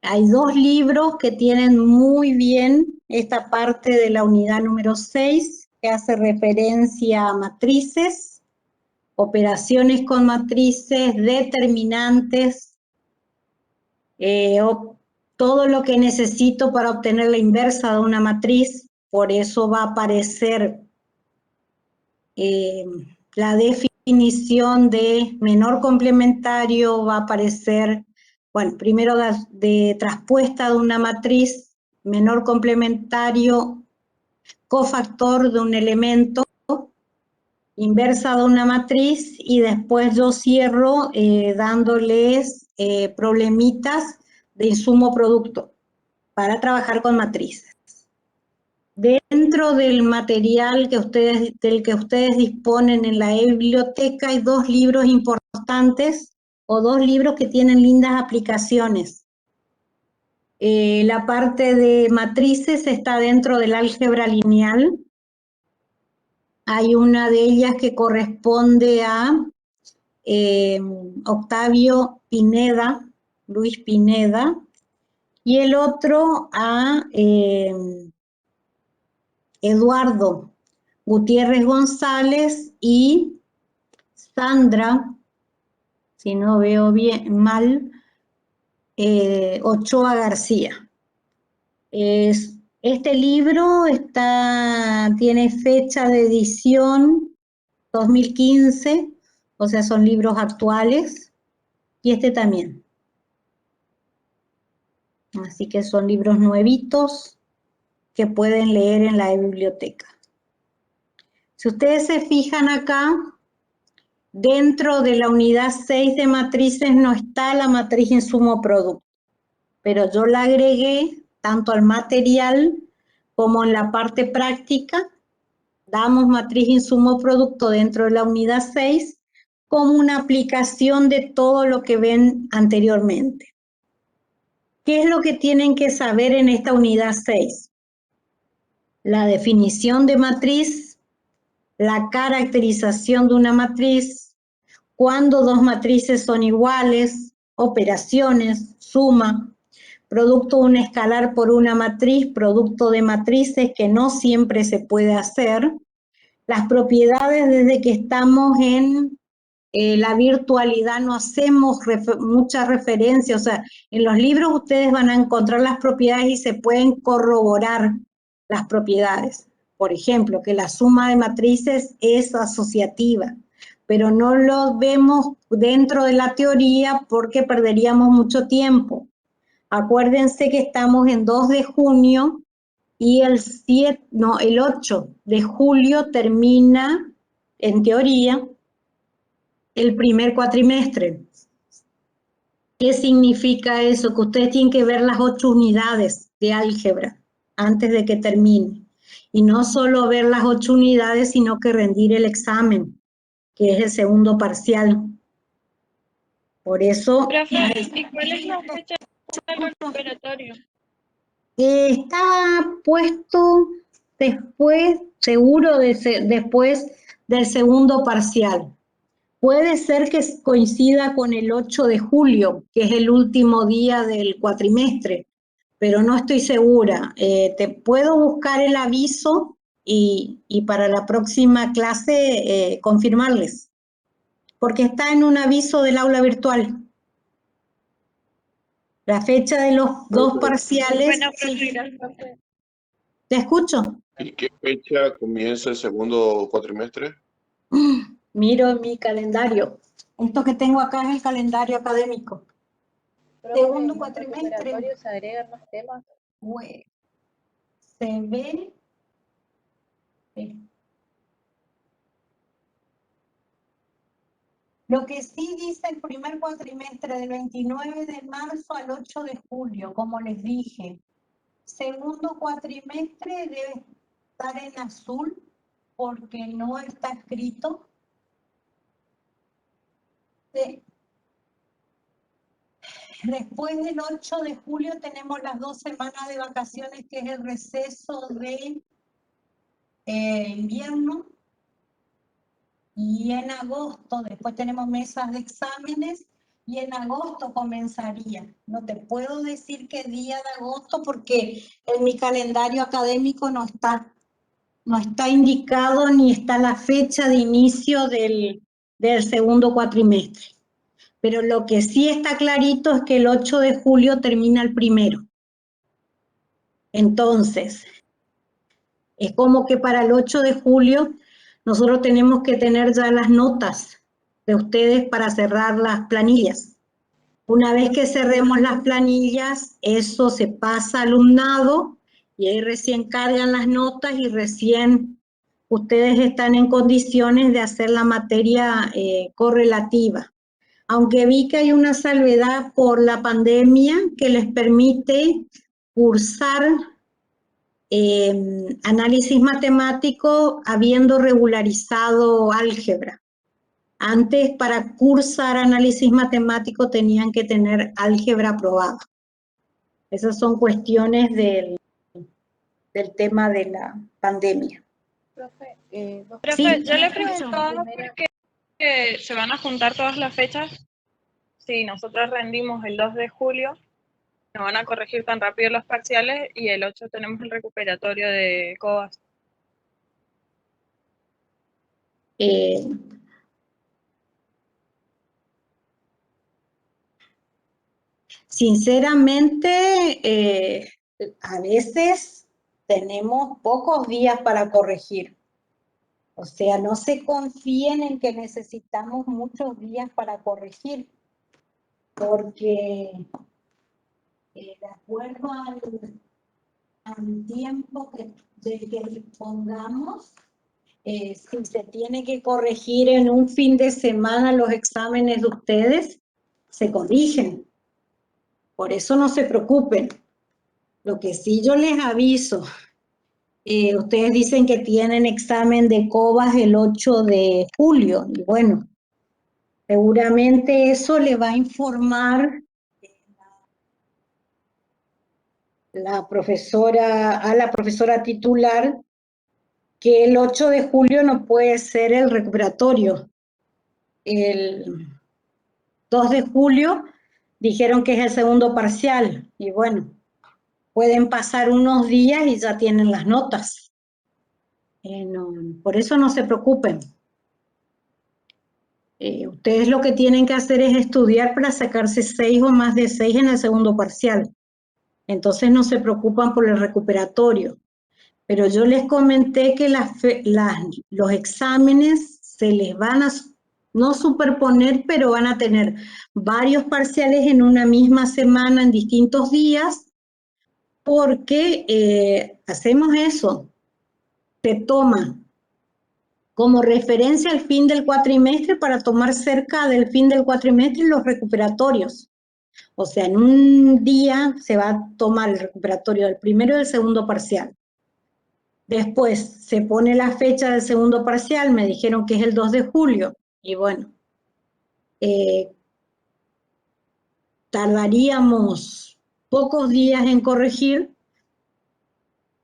hay 2 libros que tienen muy bien esta parte de la unidad número 6, que hace referencia a matrices, operaciones con matrices, determinantes, todo lo que necesito para obtener la inversa de una matriz, por eso va a aparecer la definición de menor complementario, va a aparecer, bueno, primero de traspuesta de una matriz, menor complementario, cofactor de un elemento, inversa de una matriz, y después yo cierro dándoles problemitas de insumo producto para trabajar con matrices. Dentro del material del que ustedes disponen en la biblioteca hay 2 libros importantes o 2 libros que tienen lindas aplicaciones. La parte de matrices está dentro del álgebra lineal. Hay una de ellas que corresponde a Octavio Pineda, Luis Pineda, y el otro a Eduardo Gutiérrez González y Sandra, si no veo bien mal, Ochoa García. Este libro tiene fecha de edición 2015, o sea, son libros actuales, y este también. Así que son libros nuevitos que pueden leer en la biblioteca. Si ustedes se fijan acá, dentro de la unidad 6 de matrices no está la matriz insumo producto, pero yo la agregué tanto al material como en la parte práctica. Damos matriz insumo producto dentro de la unidad 6 como una aplicación de todo lo que ven anteriormente. ¿Qué es lo que tienen que saber en esta unidad 6? La definición de matriz, la caracterización de una matriz, cuándo 2 matrices son iguales, operaciones, suma, producto de un escalar por una matriz, producto de matrices que no siempre se puede hacer, las propiedades desde que estamos en la virtualidad no hacemos mucha referencia, o sea, en los libros ustedes van a encontrar las propiedades y se pueden corroborar las propiedades. Por ejemplo, que la suma de matrices es asociativa, pero no lo vemos dentro de la teoría porque perderíamos mucho tiempo. Acuérdense que estamos en 2 de junio y el 8 de julio termina, en teoría, el primer cuatrimestre. ¿Qué significa eso? Que ustedes tienen que ver las 8 unidades de álgebra antes de que termine. Y no solo ver las 8 unidades, sino que rendir el examen, que es el segundo parcial. Por eso... Profe, ¿y cuál es la fecha del recuperatorio? Está puesto después, seguro, después del segundo parcial. Puede ser que coincida con el 8 de julio, que es el último día del cuatrimestre, pero no estoy segura. Te puedo buscar el aviso y para la próxima clase confirmarles, porque está en un aviso del aula virtual. La fecha de los 2 parciales. Bueno, profe, gracias. ¿Te escucho? ¿Y qué fecha comienza el segundo cuatrimestre? Miro mi calendario. Esto que tengo acá es el calendario académico. Segundo cuatrimestre. ¿Se agregan más temas? Bueno, se ve. Lo que sí dice el primer cuatrimestre del 29 de marzo al 8 de julio, como les dije. Segundo cuatrimestre debe estar en azul porque no está escrito. Sí. Después del 8 de julio tenemos las 2 semanas de vacaciones, que es el receso de invierno. Y en agosto, después tenemos mesas de exámenes, y en agosto comenzaría. No te puedo decir qué día de agosto porque en mi calendario académico no está indicado ni está la fecha de inicio del segundo cuatrimestre. Pero lo que sí está clarito es que el 8 de julio termina el primero. Entonces, es como que para el 8 de julio nosotros tenemos que tener ya las notas de ustedes para cerrar las planillas. Una vez que cerremos las planillas, eso se pasa al alumnado y ahí recién cargan las notas y recién ustedes están en condiciones de hacer la materia correlativa. Aunque vi que hay una salvedad por la pandemia que les permite cursar análisis matemático habiendo regularizado álgebra. Antes, para cursar análisis matemático tenían que tener álgebra aprobada. Esas son cuestiones del tema de la pandemia. Profe, Sí. yo le preguntaba por qué se van a juntar todas las fechas. Si nosotros rendimos el 2 de julio, nos van a corregir tan rápido los parciales y el 8 tenemos el recuperatorio de COBAS. Sinceramente, a veces tenemos pocos días para corregir. O sea, no se confíen en que necesitamos muchos días para corregir, porque de acuerdo al tiempo que dispongamos, si se tiene que corregir en un fin de semana los exámenes de ustedes, se corrigen. Por eso no se preocupen. Lo que sí yo les aviso, ustedes dicen que tienen examen de COBAS el 8 de julio, y bueno, seguramente eso le va a informar a la profesora titular que el 8 de julio no puede ser el recuperatorio. El 2 de julio dijeron que es el segundo parcial, y bueno, pueden pasar unos días y ya tienen las notas. Por eso no se preocupen. Ustedes lo que tienen que hacer es estudiar para sacarse 6 o más de 6 en el segundo parcial. Entonces no se preocupan por el recuperatorio. Pero yo les comenté que los exámenes se les van a no superponer, pero van a tener varios parciales en una misma semana, en distintos días, porque hacemos eso. Se toma como referencia el fin del cuatrimestre para tomar cerca del fin del cuatrimestre los recuperatorios. O sea, en un día se va a tomar el recuperatorio del primero y del segundo parcial. Después se pone la fecha del segundo parcial, me dijeron que es el 2 de julio, y bueno, tardaríamos pocos días en corregir,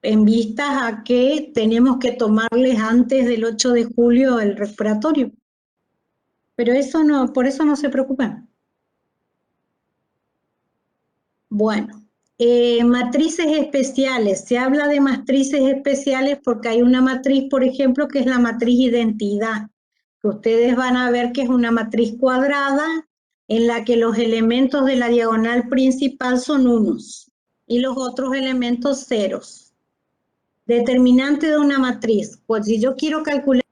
en vistas a que tenemos que tomarles antes del 8 de julio el recuperatorio. Pero eso no, por eso no se preocupen. Bueno, matrices especiales. Se habla de matrices especiales porque hay una matriz, por ejemplo, que es la matriz identidad, que ustedes van a ver que es una matriz cuadrada en la que los elementos de la diagonal principal son unos y los otros elementos ceros. Determinante de una matriz. Pues si yo quiero calcular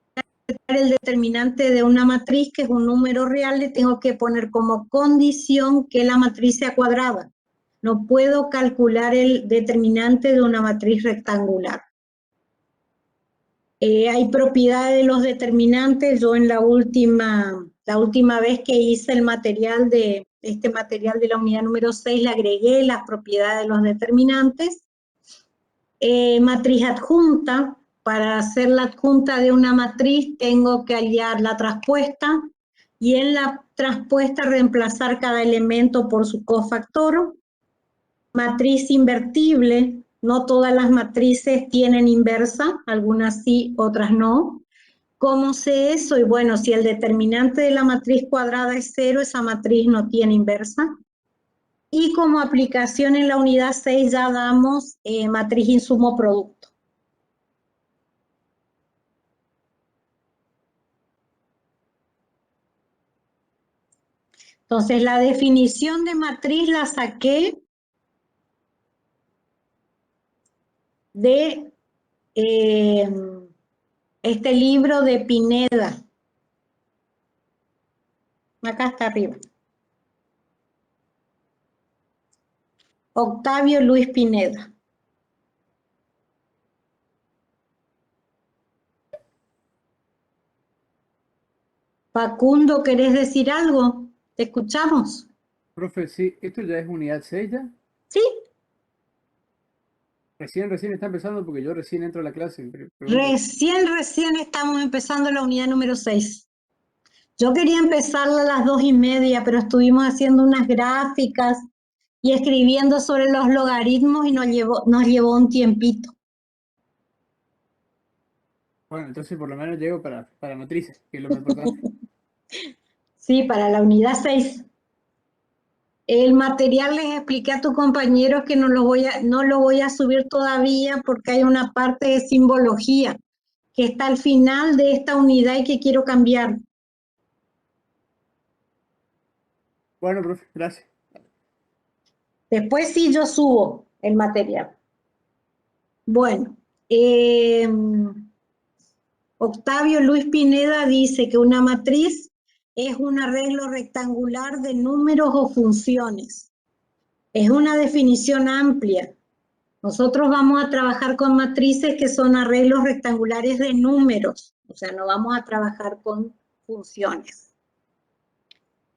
el determinante de una matriz, que es un número real, le tengo que poner como condición que la matriz sea cuadrada. No puedo calcular el determinante de una matriz rectangular. Hay propiedades de los determinantes. Yo en la última vez que hice el material de la unidad número 6, le agregué las propiedades de los determinantes. Matriz adjunta. Para hacer la adjunta de una matriz tengo que hallar la traspuesta y en la traspuesta reemplazar cada elemento por su cofactor. Matriz invertible. No todas las matrices tienen inversa, algunas sí, otras no. ¿Cómo sé eso? Y bueno, si el determinante de la matriz cuadrada es 0, esa matriz no tiene inversa. Y como aplicación en la unidad 6 ya damos matriz insumo producto. Entonces la definición de matriz la saqué de este libro de Pineda. Acá está arriba. Octavio Luis Pineda. Facundo, ¿querés decir algo? ¿Te escuchamos? Profe, sí, ¿esto ya es unidad 6 ya? Sí. Recién está empezando porque yo recién entro a la clase. Recién estamos empezando la unidad número 6. Yo quería empezarla a las 2:30, pero estuvimos haciendo unas gráficas y escribiendo sobre los logaritmos y nos llevó un tiempito. Bueno, entonces por lo menos llego para matrices, que es lo más importante. Sí, para la unidad 6. El material les expliqué a tus compañeros que no lo voy a subir todavía porque hay una parte de simbología que está al final de esta unidad y que quiero cambiar. Bueno, profe, gracias. Después sí yo subo el material. Bueno, Octavio Luis Pineda dice que una matriz es un arreglo rectangular de números o funciones. Es una definición amplia. Nosotros vamos a trabajar con matrices que son arreglos rectangulares de números, o sea, no vamos a trabajar con funciones.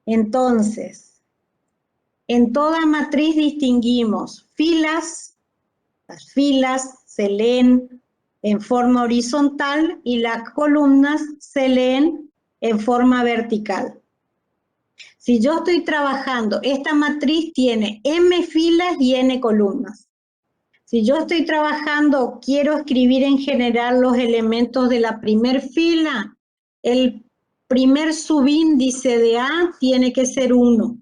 Entonces, en toda matriz distinguimos filas. Las filas se leen en forma horizontal y las columnas se leen en forma vertical. Si yo estoy trabajando, esta matriz tiene m filas y n columnas. Si yo estoy trabajando, quiero escribir en general los elementos de la primer fila, el primer subíndice de A tiene que ser 1.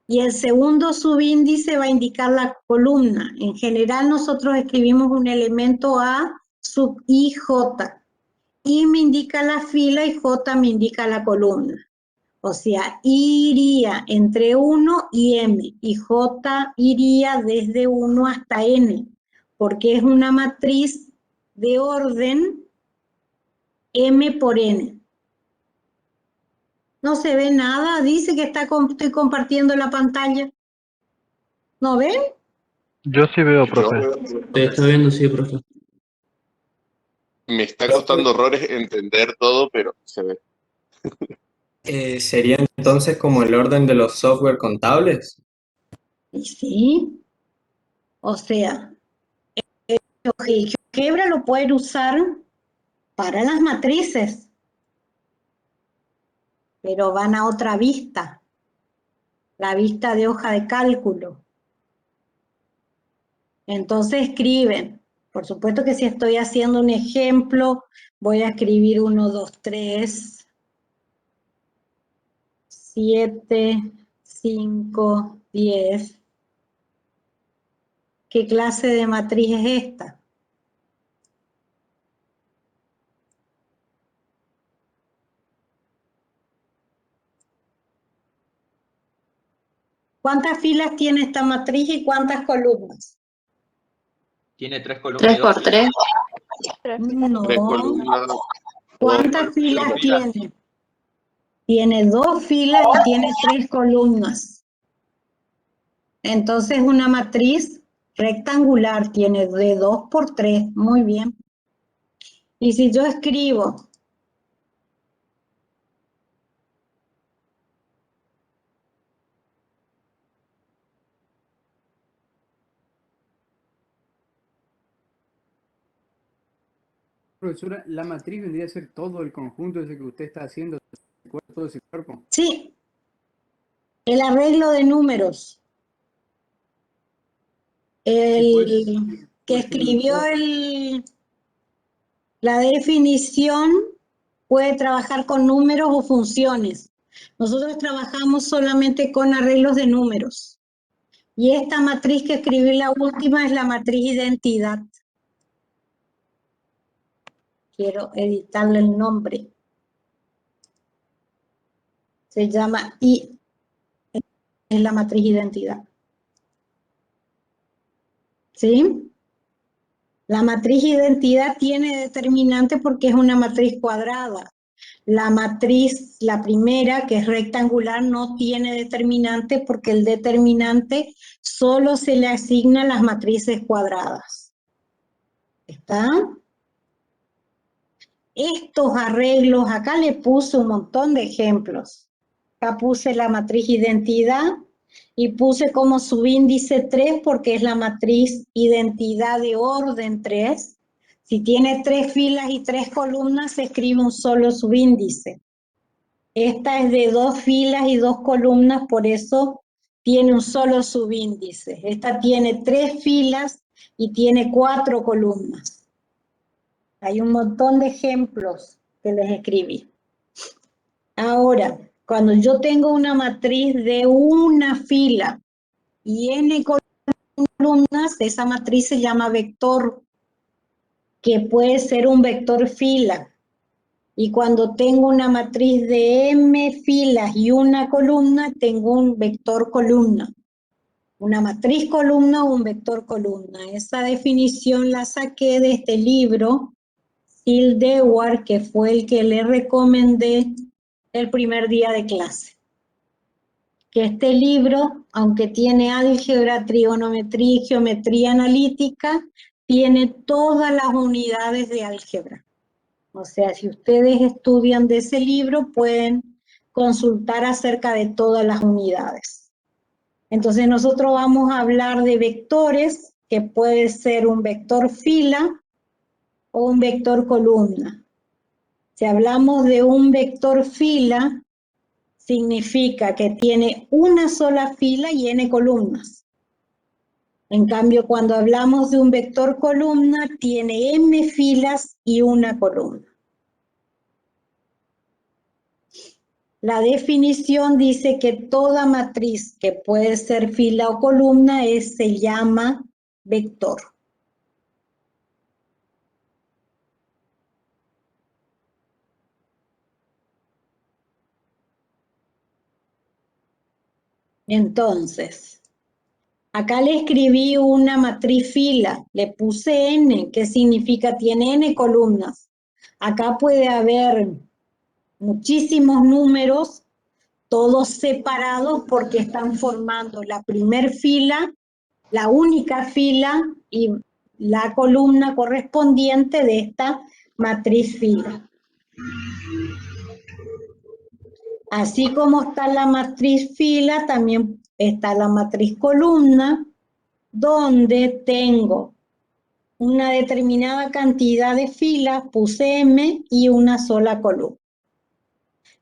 Y el segundo subíndice va a indicar la columna. En general nosotros escribimos un elemento A sub I, J. I me indica la fila y J me indica la columna. O sea, I iría entre 1 y M y J iría desde 1 hasta N, porque es una matriz de orden M por N. No se ve nada, dice que estoy compartiendo la pantalla. ¿No ven? Yo sí veo, profe. Te está viendo, sí, profe. Me está costando horrores entender todo, pero se ve. ¿Sería entonces como el orden de los software contables? Y sí. O sea, el GeoGebra lo pueden usar para las matrices, pero van a otra vista, la vista de hoja de cálculo. Entonces escriben. Por supuesto que si estoy haciendo un ejemplo, voy a escribir 1, 2, 3, 7, 5, 10. ¿Qué clase de matriz es esta? ¿Cuántas filas tiene esta matriz y cuántas columnas? Tiene 3 columnas. 3 por 3. No. 3 columnas. ¿Cuántas filas tiene? Tiene 2 filas y tiene 3 columnas. Entonces una matriz rectangular tiene de 2 por 3. Muy bien. Y si yo escribo Profesora, la matriz vendría a ser todo el conjunto ese que usted está haciendo, todo ese cuerpo. Sí, el arreglo de números. El que escribió la definición puede trabajar con números o funciones. Nosotros trabajamos solamente con arreglos de números. Y esta matriz que escribí la última es la matriz identidad. Quiero editarle el nombre. Se llama I, es la matriz identidad. ¿Sí? La matriz identidad tiene determinante porque es una matriz cuadrada. La matriz, la primera, que es rectangular, no tiene determinante porque el determinante solo se le asigna a las matrices cuadradas. ¿Está? Estos arreglos, acá le puse un montón de ejemplos. Acá puse la matriz identidad y puse como subíndice 3 porque es la matriz identidad de orden 3. Si tiene 3 filas y 3 columnas, se escribe un solo subíndice. Esta es de 2 filas y 2 columnas, por eso tiene un solo subíndice. Esta tiene 3 filas y tiene 4 columnas. Hay un montón de ejemplos que les escribí. Ahora, cuando yo tengo una matriz de una fila y n columnas, esa matriz se llama vector, que puede ser un vector fila. Y cuando tengo una matriz de m filas y una columna, tengo un vector columna. Una matriz columna o un vector columna. Esa definición la saqué de este libro, Phil Dewar, que fue el que le recomendé el primer día de clase. Que este libro, aunque tiene álgebra, trigonometría y geometría analítica, tiene todas las unidades de álgebra. O sea, si ustedes estudian de ese libro, pueden consultar acerca de todas las unidades. Entonces nosotros vamos a hablar de vectores, que puede ser un vector fila o un vector columna. Si hablamos de un vector fila, significa que tiene una sola fila y n columnas. En cambio, cuando hablamos de un vector columna, tiene m filas y una columna. La definición dice que toda matriz que puede ser fila o columna se llama vector. Entonces, acá le escribí una matriz fila, le puse n, que significa tiene n columnas. Acá puede haber muchísimos números, todos separados porque están formando la primer fila, la única fila y la columna correspondiente de esta matriz fila. Así como está la matriz fila, también está la matriz columna, donde tengo una determinada cantidad de filas, puse m y una sola columna.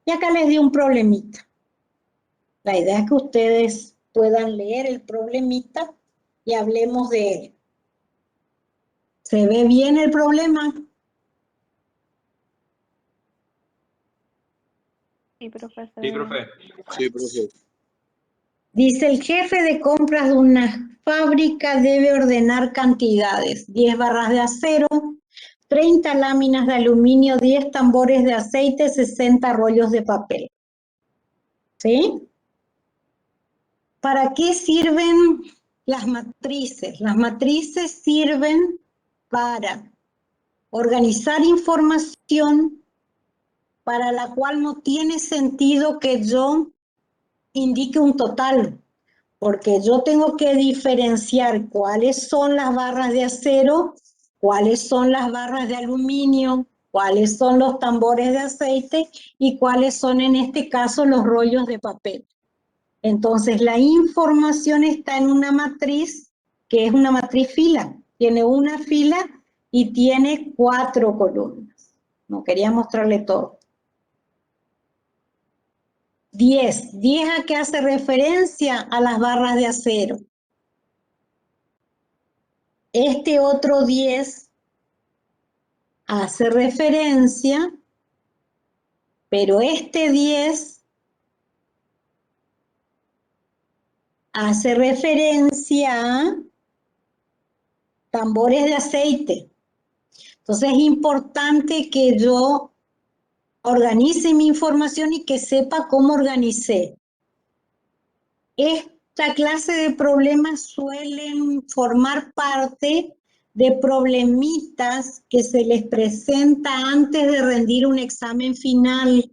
Y acá les di un problemita. La idea es que ustedes puedan leer el problemita y hablemos de él. ¿Se ve bien el problema? Sí, profesor. Sí, profe. Sí, profe. Dice, el jefe de compras de una fábrica debe ordenar cantidades: 10 barras de acero, 30 láminas de aluminio, 10 tambores de aceite, 60 rollos de papel. ¿Sí? ¿Para qué sirven las matrices? Las matrices sirven para organizar información para la cual no tiene sentido que yo indique un total, porque yo tengo que diferenciar cuáles son las barras de acero, cuáles son las barras de aluminio, cuáles son los tambores de aceite y cuáles son en este caso los rollos de papel. Entonces la información está en una matriz que es una matriz fila. Tiene una fila y tiene 4 columnas. No quería mostrarle todo. 10. 10 a qué hace referencia a las barras de acero. Este otro 10 hace referencia, pero este 10 hace referencia a tambores de aceite. Entonces es importante que yo organice mi información y que sepa cómo organicé. Esta clase de problemas suelen formar parte de problemitas que se les presenta antes de rendir un examen final.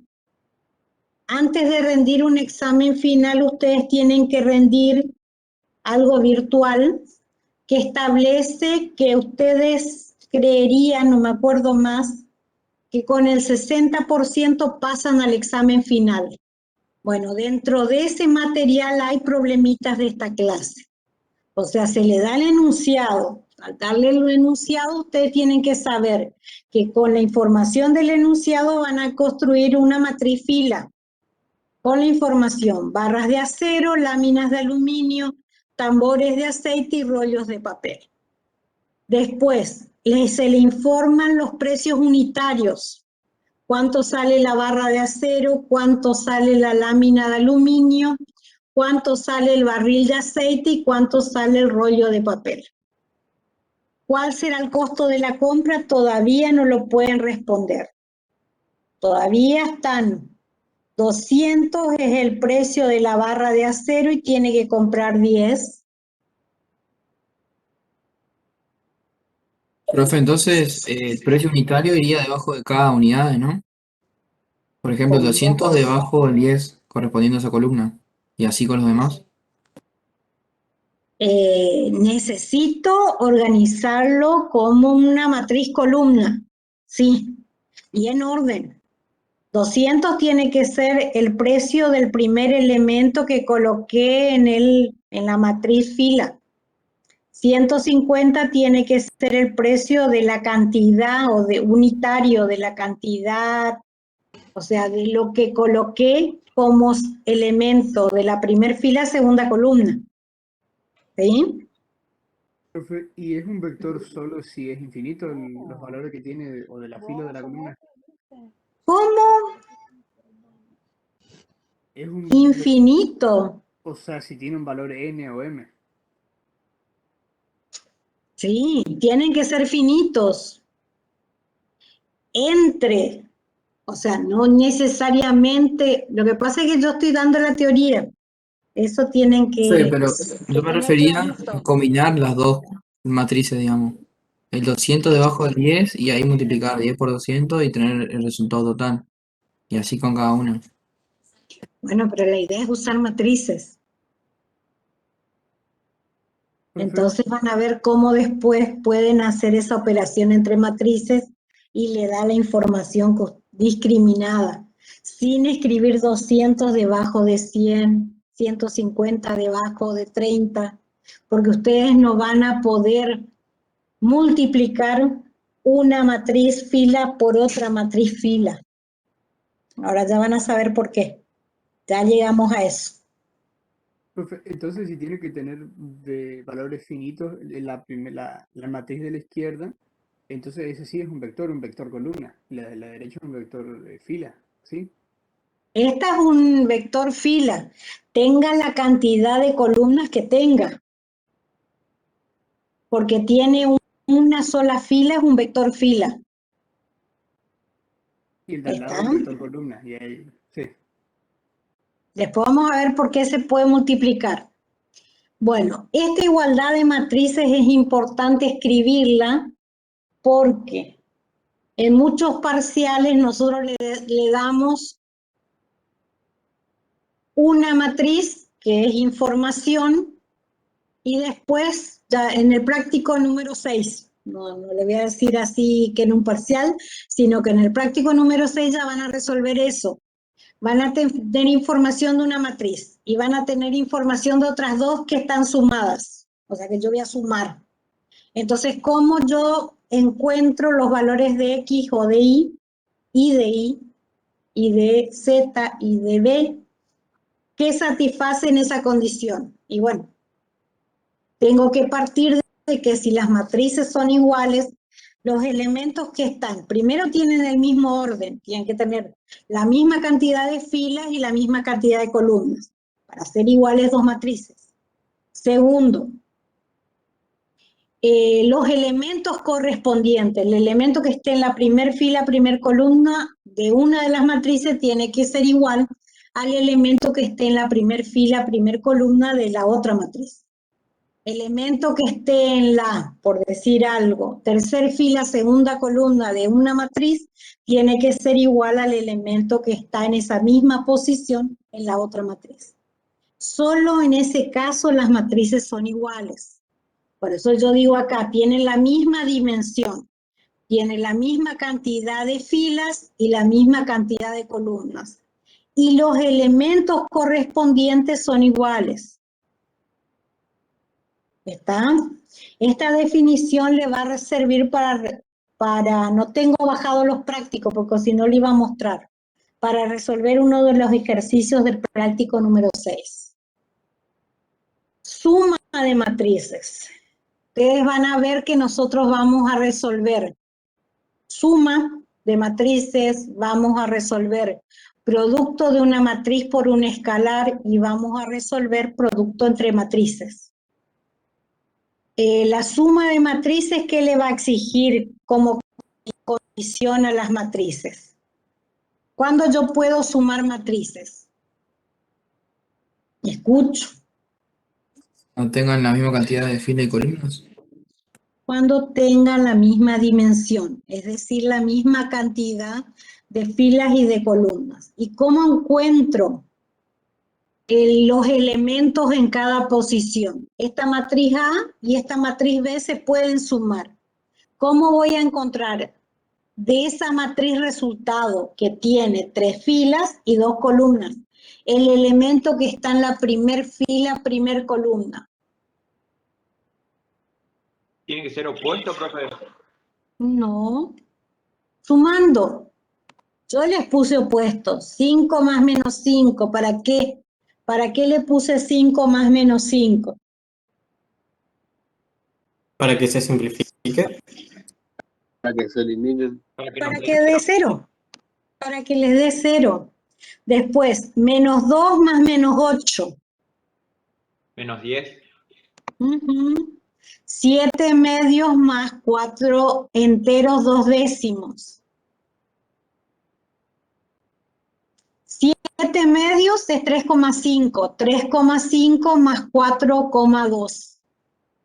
Antes de rendir un examen final, ustedes tienen que rendir algo virtual que establece que ustedes creerían, no me acuerdo más, que con el 60% pasan al examen final. Bueno, dentro de ese material hay problemitas de esta clase. O sea, se le da el enunciado. Al darle el enunciado, ustedes tienen que saber que con la información del enunciado van a construir una matriz fila. Con la información, barras de acero, láminas de aluminio, tambores de aceite y rollos de papel. Después, se le informan los precios unitarios. Cuánto sale la barra de acero, cuánto sale la lámina de aluminio, cuánto sale el barril de aceite y cuánto sale el rollo de papel. ¿Cuál será el costo de la compra? Todavía no lo pueden responder. Todavía están 200 es el precio de la barra de acero y tiene que comprar 10. Profe, entonces el precio unitario iría debajo de cada unidad, ¿no? Por ejemplo, el 200 debajo del 10 correspondiendo a esa columna. Y así con los demás. Necesito organizarlo como una matriz columna, sí, y en orden. 200 tiene que ser el precio del primer elemento que coloqué en la matriz fila. 150 tiene que ser el precio de la cantidad o de unitario de la cantidad, o sea, de lo que coloqué como elemento de la primer fila, segunda columna. ¿Sí? Profe, ¿y es un vector solo si es infinito los valores que tiene o de la fila o de la columna? ¿Cómo? Es un Infinito. O sea, si tiene un valor n o m. Sí, tienen que ser finitos. Entre, o sea, no necesariamente, lo que pasa es que yo estoy dando la teoría. Eso tienen que... Sí, pero yo me refería a combinar las dos matrices, digamos. El 200 debajo del 10 y ahí multiplicar 10 por 200 y tener el resultado total. Y así con cada una. Bueno, pero la idea es usar matrices. Entonces van a ver cómo después pueden hacer esa operación entre matrices y le da la información discriminada, sin escribir 200 debajo de 100, 150 debajo de 30, porque ustedes no van a poder multiplicar una matriz fila por otra matriz fila. Ahora ya van a saber por qué. Ya llegamos a eso. Profe, entonces si tiene que tener de valores finitos la matriz de la izquierda, entonces ese sí es un vector columna. La de la derecha es un vector fila, ¿sí? Esta es un vector fila. Tenga la cantidad de columnas que tenga. Porque tiene una sola fila, es un vector fila. Y el de al lado es un vector columna. Y ahí, sí. Después vamos a ver por qué se puede multiplicar. Bueno, esta igualdad de matrices es importante escribirla porque en muchos parciales nosotros le damos una matriz que es información y después ya en el práctico número 6, no le voy a decir así que en un parcial, sino que en el práctico número 6 ya van a resolver eso. Van a tener información de una matriz y van a tener información de otras dos que están sumadas. O sea que yo voy a sumar. Entonces, ¿cómo yo encuentro los valores de X o de Y, y de Z y de B que satisfacen esa condición? Y bueno, tengo que partir de que si las matrices son iguales, los elementos que están, primero tienen el mismo orden, tienen que tener la misma cantidad de filas y la misma cantidad de columnas, para ser iguales dos matrices. Segundo, los elementos correspondientes, el elemento que esté en la primer fila, primer columna de una de las matrices tiene que ser igual al elemento que esté en la primer fila, primer columna de la otra matriz. elemento que esté en la, por decir algo, tercer fila, segunda columna de una matriz, tiene que ser igual al elemento que está en esa misma posición en la otra matriz. Solo en ese caso las matrices son iguales. Por eso yo digo acá, tienen la misma dimensión, tienen la misma cantidad de filas y la misma cantidad de columnas. Y los elementos correspondientes son iguales. ¿Está? Esta definición le va a servir para, no tengo bajado los prácticos porque si no le iba a mostrar, para resolver uno de los ejercicios del práctico número 6. Suma de matrices. Ustedes van a ver que nosotros vamos a resolver suma de matrices, vamos a resolver producto de una matriz por un escalar y vamos a resolver producto entre matrices. La suma de matrices, ¿qué le va a exigir como condición a las matrices? ¿Cuándo yo puedo sumar matrices? Escucho. ¿No tengan la misma cantidad de filas y columnas? Cuando tengan la misma dimensión, es decir, la misma cantidad de filas y de columnas. ¿Y cómo encuentro los elementos en cada posición? Esta matriz A y esta matriz B se pueden sumar. ¿Cómo voy a encontrar de esa matriz resultado que tiene 3 filas y 2 columnas el elemento que está en la primer fila, primer columna? ¿Tiene que ser opuesto, profe? No, sumando. Yo les puse opuesto, 5 más menos 5, ¿para qué? ¿Para qué le puse 5 más menos 5? Para que se simplifique. Para que se eliminen. Para que dé 0. Para que les dé 0. Después, menos 2 más menos 8. Menos 10. 7 medios más 4 enteros 2 décimos. 7 medios es 3,5. 3,5 más 4,2.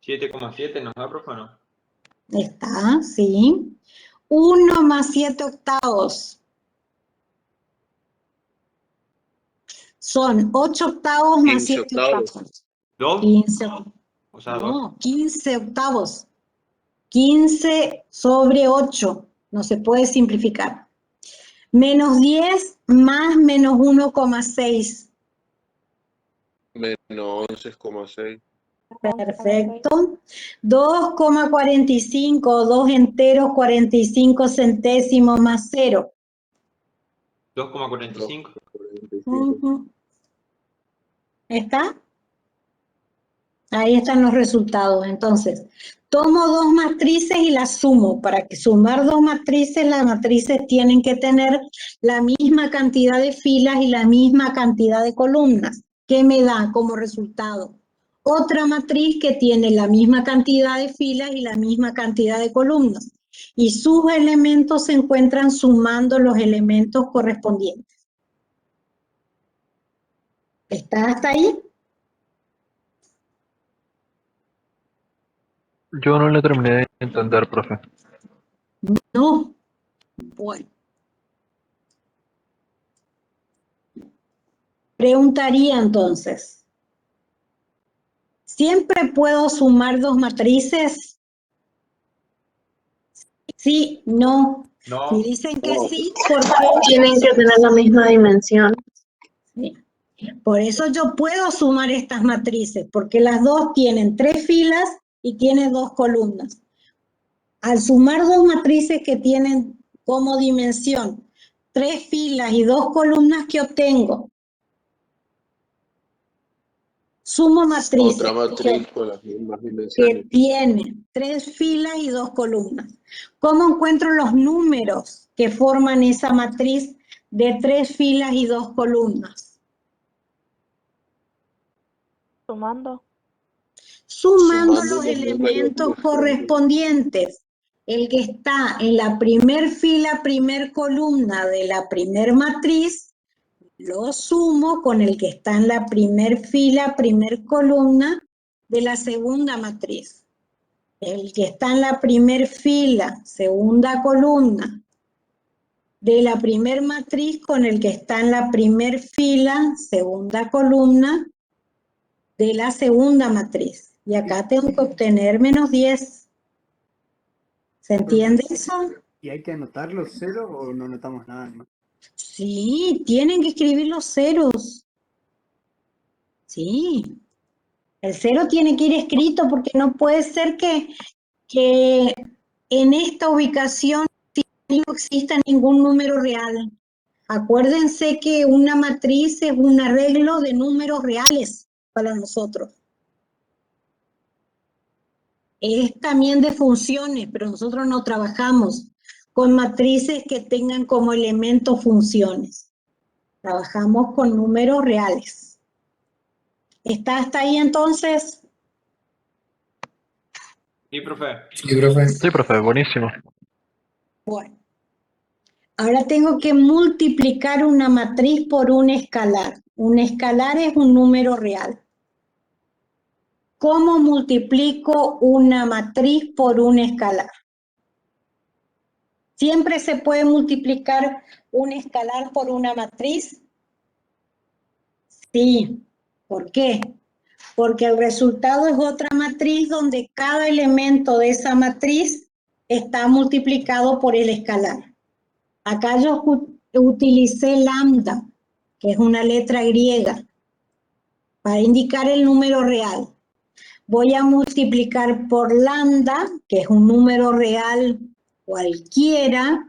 7,7 nos da, profe, ¿no? Está, sí. 1 más 7 octavos. Son 8 octavos más 7 octavos. 2. 15. O sea, No, 15 octavos. 15 sobre 8. No se puede simplificar. Menos 10 más menos 1,6. Menos 11,6. Perfecto. 2,45, 2 enteros, 45 centésimos más 0. 2,45. ¿Está? Ahí están los resultados. Entonces, tomo 2 matrices y las sumo. Para que sumar 2 matrices, las matrices tienen que tener la misma cantidad de filas y la misma cantidad de columnas. ¿Qué me da como resultado? Otra matriz que tiene la misma cantidad de filas y la misma cantidad de columnas. Y sus elementos se encuentran sumando los elementos correspondientes. ¿Está hasta ahí? Yo no le terminé de entender, profe. No. Bueno. Preguntaría entonces, ¿siempre puedo sumar 2 matrices? Sí, no. No. Si dicen que sí, ¿por qué? Tienen que tener la misma dimensión. Sí. Por eso yo puedo sumar estas matrices, porque las dos tienen 3 filas y tienen 2 columnas. Al sumar 2 matrices que tienen como dimensión 3 filas y 2 columnas, ¿qué obtengo? Sumo matrices. Otra matriz con las mismas Que dimensiones. tiene 3 filas y 2 columnas. ¿Cómo encuentro los números que forman esa matriz de 3 filas y 2 columnas? Sumando. Sumando Sumando los los elementos números correspondientes. El que está en la primer fila, primer columna de la primer matriz, lo sumo con el que está en la primer fila, primer columna de la segunda matriz. El que está en la primer fila, segunda columna, de la primer matriz con el que está en la primer fila, segunda columna, de la segunda matriz. Y acá tengo que obtener menos 10. ¿Se entiende eso? ¿Y hay que anotar los ceros o no anotamos nada más? Sí, tienen que escribir los ceros. Sí. El cero tiene que ir escrito porque no puede ser que en esta ubicación no exista ningún número real. Acuérdense que una matriz es un arreglo de números reales para nosotros. Es también de funciones, pero nosotros no trabajamos con matrices que tengan como elemento funciones. Trabajamos con números reales. ¿Está hasta ahí entonces? Sí, profe. Sí, profe. Sí, profe, buenísimo. Bueno. Ahora tengo que multiplicar una matriz por un escalar. Un escalar es un número real. ¿Cómo multiplico una matriz por un escalar? ¿Siempre se puede multiplicar un escalar por una matriz? Sí. ¿Por qué? Porque el resultado es otra matriz donde cada elemento de esa matriz está multiplicado por el escalar. Acá yo utilicé lambda, que es una letra griega, para indicar el número real. Voy a multiplicar por lambda, que es un número real cualquiera,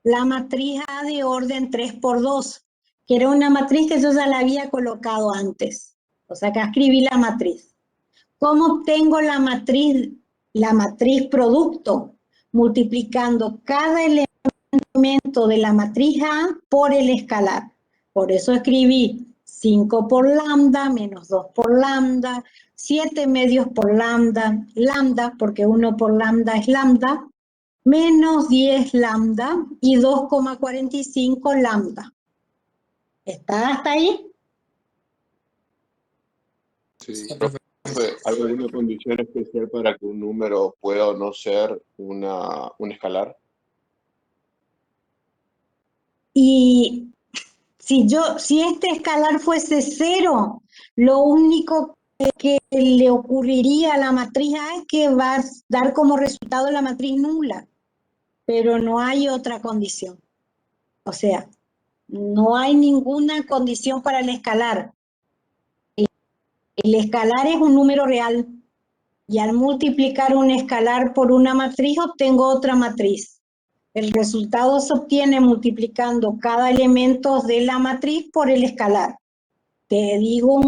la matriz A de orden 3 por 2, que era una matriz que yo ya la había colocado antes. O sea, acá escribí la matriz. ¿Cómo obtengo la matriz producto? Multiplicando cada elemento de la matriz A por el escalar. Por eso escribí 5 por lambda, menos 2 por lambda, 7 medios por lambda, lambda, porque 1 por lambda es lambda, menos 10 lambda y 2,45 lambda. ¿Está hasta ahí? Sí, profe, ¿hay alguna condición especial para que un número pueda o no ser un escalar? Y si este escalar fuese 0, lo único que le ocurriría a la matriz A es que va a dar como resultado la matriz nula, pero no hay otra condición. O sea, no hay ninguna condición para el escalar. El escalar es un número real y al multiplicar un escalar por una matriz obtengo otra matriz. El resultado se obtiene multiplicando cada elemento de la matriz por el escalar. Te digo,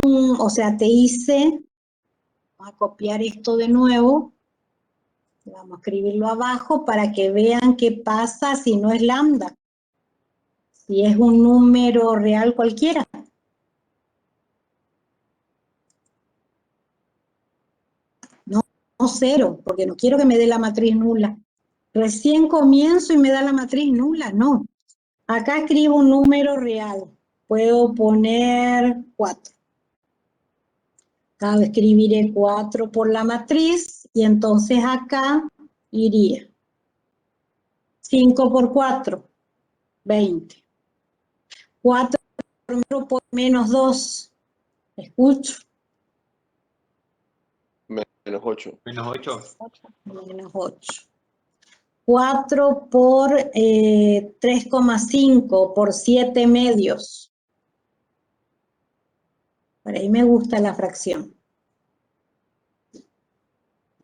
te hice, vamos a copiar esto de nuevo, vamos a escribirlo abajo para que vean qué pasa si no es lambda, si es un número real cualquiera. No 0, porque no quiero que me dé la matriz nula. Recién comienzo y me da la matriz nula, no. Acá escribo un número real. Puedo poner 4. Acá escribiré 4 por la matriz y entonces acá iría 5 por 4, 20. 4 por menos 2, escucho. Menos 8. Menos 8. Menos 8. 4 por 3,5 por 7 medios. Por ahí me gusta la fracción.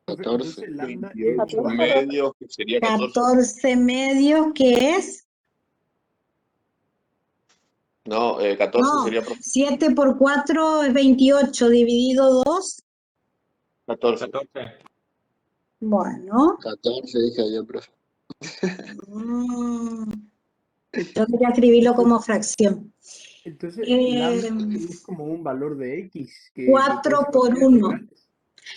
14, 28 medios, que sería 14. 14 medios, ¿qué es? No, 14 No, sería... 7 por 4 es 28, dividido 2. 14. Bueno. 14 dije yo, profe. Yo quería escribirlo como fracción. Entonces, lambda es como un valor de X. 4 por 1.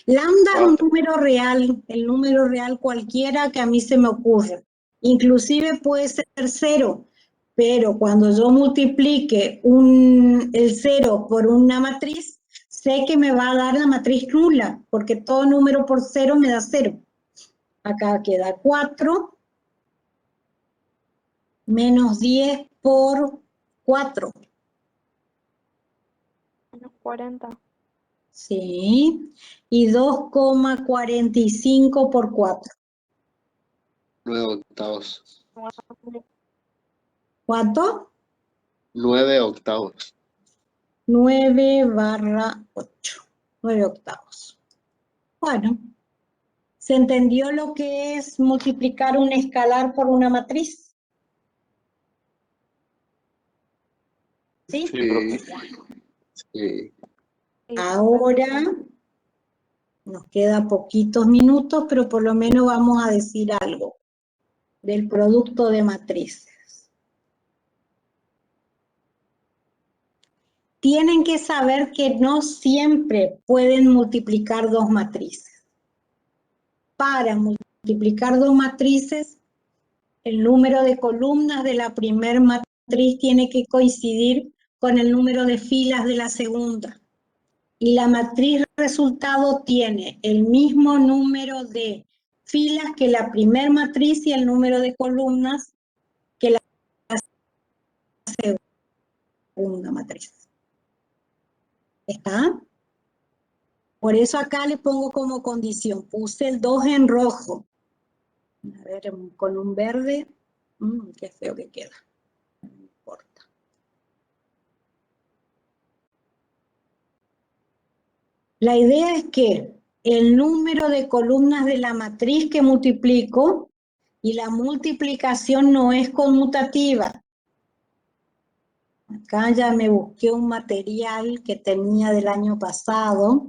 Lambda es un número real, el número real cualquiera que a mí se me ocurra. Inclusive puede ser 0, pero cuando yo multiplique el 0 por una matriz, sé que me va a dar la matriz nula, porque todo número por 0 me da 0. Acá queda 4 menos 10 por 4. Menos 40. Sí. Y 2,45 por 4. 9 octavos. ¿Cuánto? 9 octavos. 9/8. 9 octavos. Bueno. ¿Se entendió lo que es multiplicar un escalar por una matriz? ¿Sí? Sí. Sí. Ahora nos queda poquitos minutos, pero por lo menos vamos a decir algo del producto de matrices. Tienen que saber que no siempre pueden multiplicar dos matrices. Para multiplicar dos matrices, el número de columnas de la primera matriz tiene que coincidir con el número de filas de la segunda. Y la matriz resultado tiene el mismo número de filas que la primera matriz y el número de columnas que la segunda matriz. ¿Está? Por eso acá le pongo como condición, puse el 2 en rojo. A ver, con un verde, qué feo que queda. No importa. La idea es que el número de columnas de la matriz que multiplico y la multiplicación no es conmutativa. Acá ya me busqué un material que tenía del año pasado,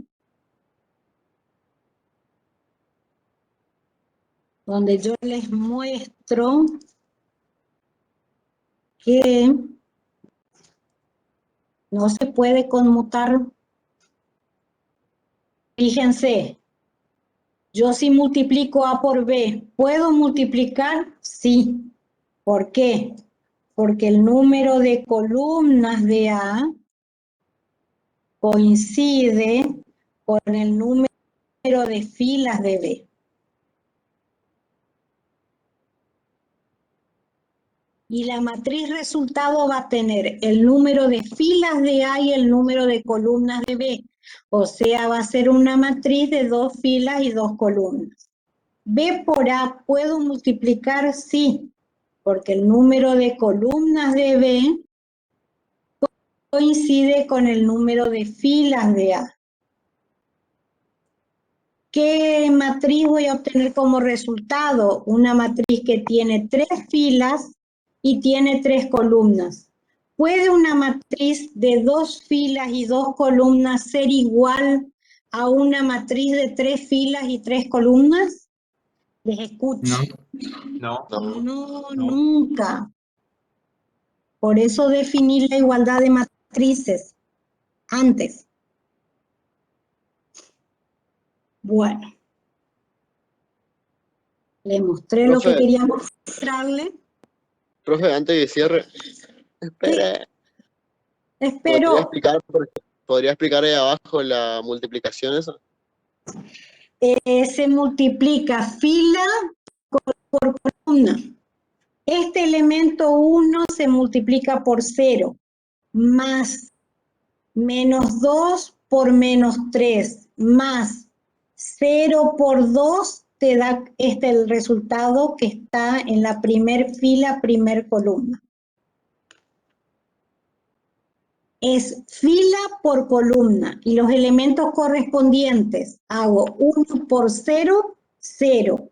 donde yo les muestro que no se puede conmutar. Fíjense, yo si multiplico A por B, ¿puedo multiplicar? Sí. ¿Por qué? Porque el número de columnas de A coincide con el número de filas de B. Y la matriz resultado va a tener el número de filas de A y el número de columnas de B. O sea, va a ser una matriz de 2 filas y 2 columnas. B por A, ¿puedo multiplicar? Sí, porque el número de columnas de B coincide con el número de filas de A. ¿Qué matriz voy a obtener como resultado? Una matriz que tiene 3 filas y tiene 3 columnas. ¿Puede una matriz de 2 filas y 2 columnas ser igual a una matriz de 3 filas y 3 columnas? Les escucho. No. No, nunca. Por eso definí la igualdad de matrices antes. Bueno. Le mostré lo que quería mostrarle. Profe, antes de cierre, espere. Espero. ¿Podría explicar ahí abajo la multiplicación esa? Se multiplica fila por columna. Este elemento 1 se multiplica por 0, más menos 2 por menos 3, más 0 por 2, te da el resultado que está en la primer fila, primer columna. Es fila por columna y los elementos correspondientes hago 1 por 0, 0,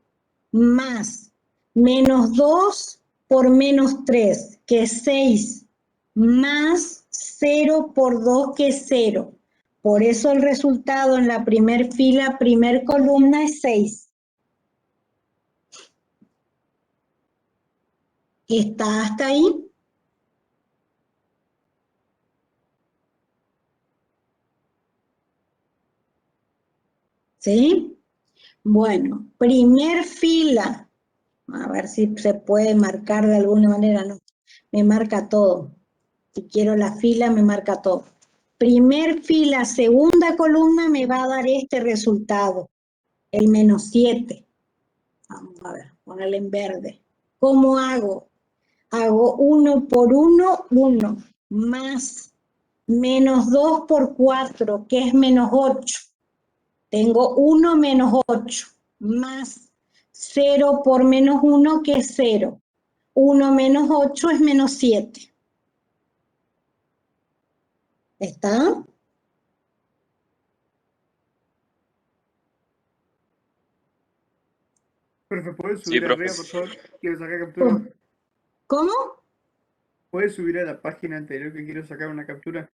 más menos 2 por menos 3, que es 6, más 0 por 2, que es 0. Por eso el resultado en la primer fila, primer columna es 6. ¿Está hasta ahí? ¿Sí? Bueno, primer fila. A ver si se puede marcar de alguna manera. No, me marca todo. Si quiero la fila, me marca todo. primer fila, segunda columna me va a dar este resultado, el menos 7. Vamos a ver, ponerle en verde. ¿Cómo hago? Hago 1 por 1, 1, más menos 2 por 4, que es menos 8. Tengo 1 menos 8, más 0 por menos 1, que es 0. 1 menos 8 es menos 7. ¿Está? Profe, ¿puedes Sí, subir profe. arriba, por favor? Quiero sacar captura. ¿Cómo? ¿Puedes subir a la página anterior que quiero sacar una captura?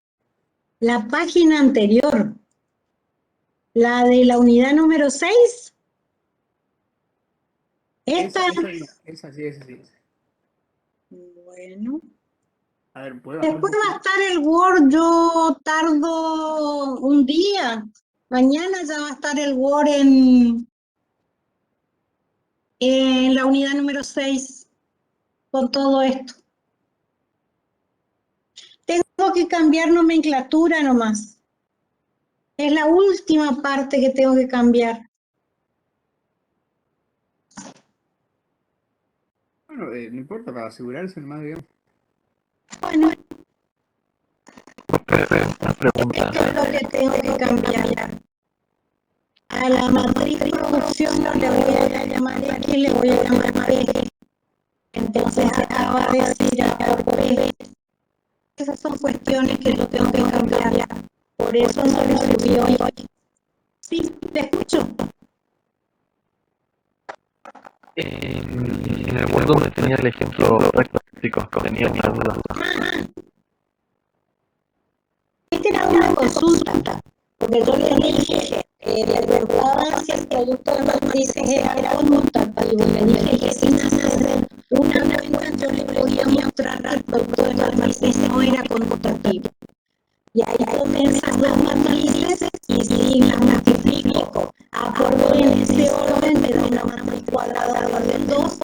La página anterior, la de la unidad número 6. Esta. Esa sí. Bueno. A ver, ¿puedo bajar un Después va a poquito? estar el Word, yo tardo un día. Mañana ya va a estar el Word en la unidad número 6 con todo esto. Tengo que cambiar nomenclatura nomás. Es la última parte que tengo que cambiar. Bueno, no importa, para asegurarse nomás, digamos. Bueno, Una pregunta. esto es lo que tengo que cambiar. A la matriz de producción no le voy a llamar X, le voy a llamar P. Entonces acá va a decir A por P. Esas son cuestiones que yo tengo que cambiar. Por eso no lo subí hoy. Sí, te escucho. En el Word donde tenía el ejemplo práctico, tenía una duda. Esta era una consulta, porque yo le dije que le preguntaba si el producto de matrices era conmutativo. Le dije que sin hacer una cuenta yo le podía mostrar que el producto de matrices no era conmutativo. Y ahí tomé esas dos matrices y si las multiplico A por B en ese orden, me da una matriz cuadrada de orden 2,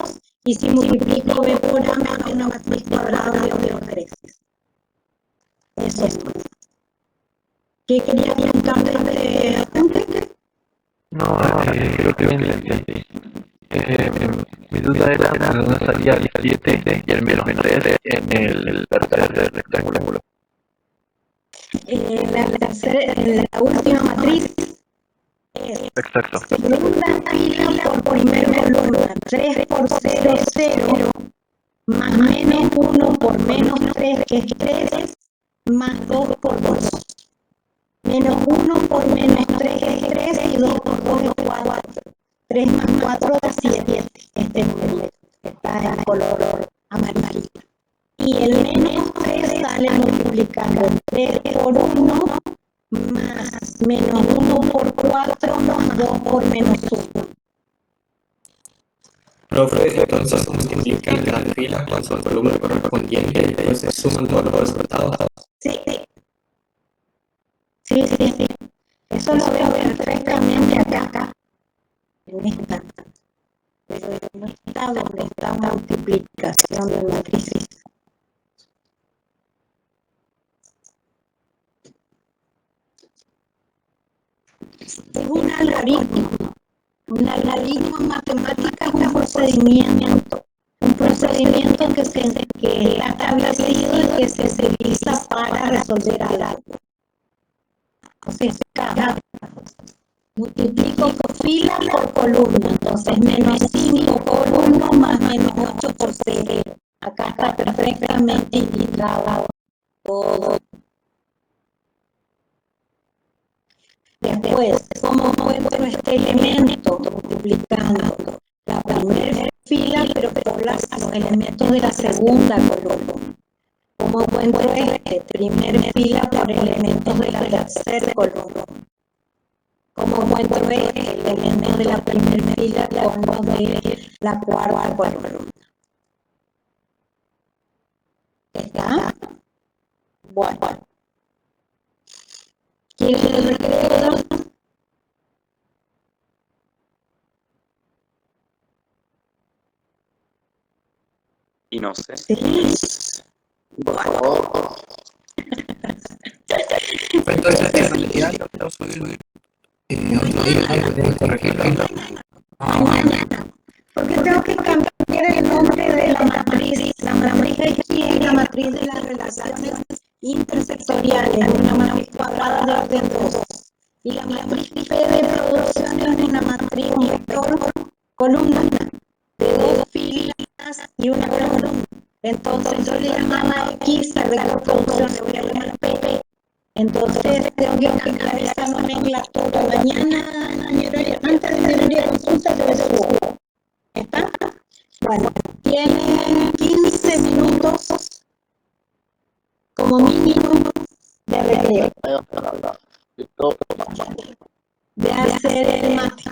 y si multiplico B por A, me da una matriz cuadrada de orden 3. Eso es todo. ¿Qué quería preguntarte de apunte? No, creo que bien entendí. Mi duda era de dónde salía el 7 y el menos 3 en el tercer rectángulo. La última matriz es Exacto. segunda fila por primer columna, 3 por 0, 0, más menos 1 por menos 3, que es 3, más 2 por 2. Menos 1 por menos 3 es 3 y 2 por 2 es 4. 3 más 4 da 7. Este número está en color amarillo. Y el menos 3 sale multiplicando 3 por 1 más menos 1 por 4 más 2 por menos 1. Profe, entonces se multiplican las filas con su columna correspondiente y después se suman todos los resultados. Sí. Eso lo veo perfectamente acá. En esta. Pero no está donde está multiplicación de matrices. Es un algoritmo. Un algoritmo en matemática es un procedimiento. Un procedimiento que está establecido y que se utiliza para resolver algo. Entonces, multiplico por fila por columna. Entonces, menos 5 por 1 más menos 8 por 0. Acá está perfectamente indicado todo. Después, ¿cómo encuentro este elemento? Multiplicando la primera fila, pero por los elementos de la segunda columna. ¿Cómo encuentro este? Primera fila por elementos de la tercera columna. ¿Cómo encuentro este? El elemento de la primera fila con los de la cuarta columna. ¿Está? Bueno. ¿Quieres que lo recreo? Y no sé. Sí. Bueno. Entonces, en realidad, lo subir otro día, tenés que corregirlo. Mañana. Porque tengo que cambiar el nombre de la matriz. La matriz X es la matriz de las relaciones intersectoriales, una matriz cuadrada de orden 2. Y la matriz P de producción es una matriz vector columna de 2 filas y una columna. Entonces yo le llamaba X al vector producción, le voy a llamar P. Entonces tengo que cambiar esa nomenclatura. Mañana, antes de mi horario de consulta, yo lo subo. ¿Está? Bueno, tienen 15 minutos como mínimo de recreo. De hacer el mate.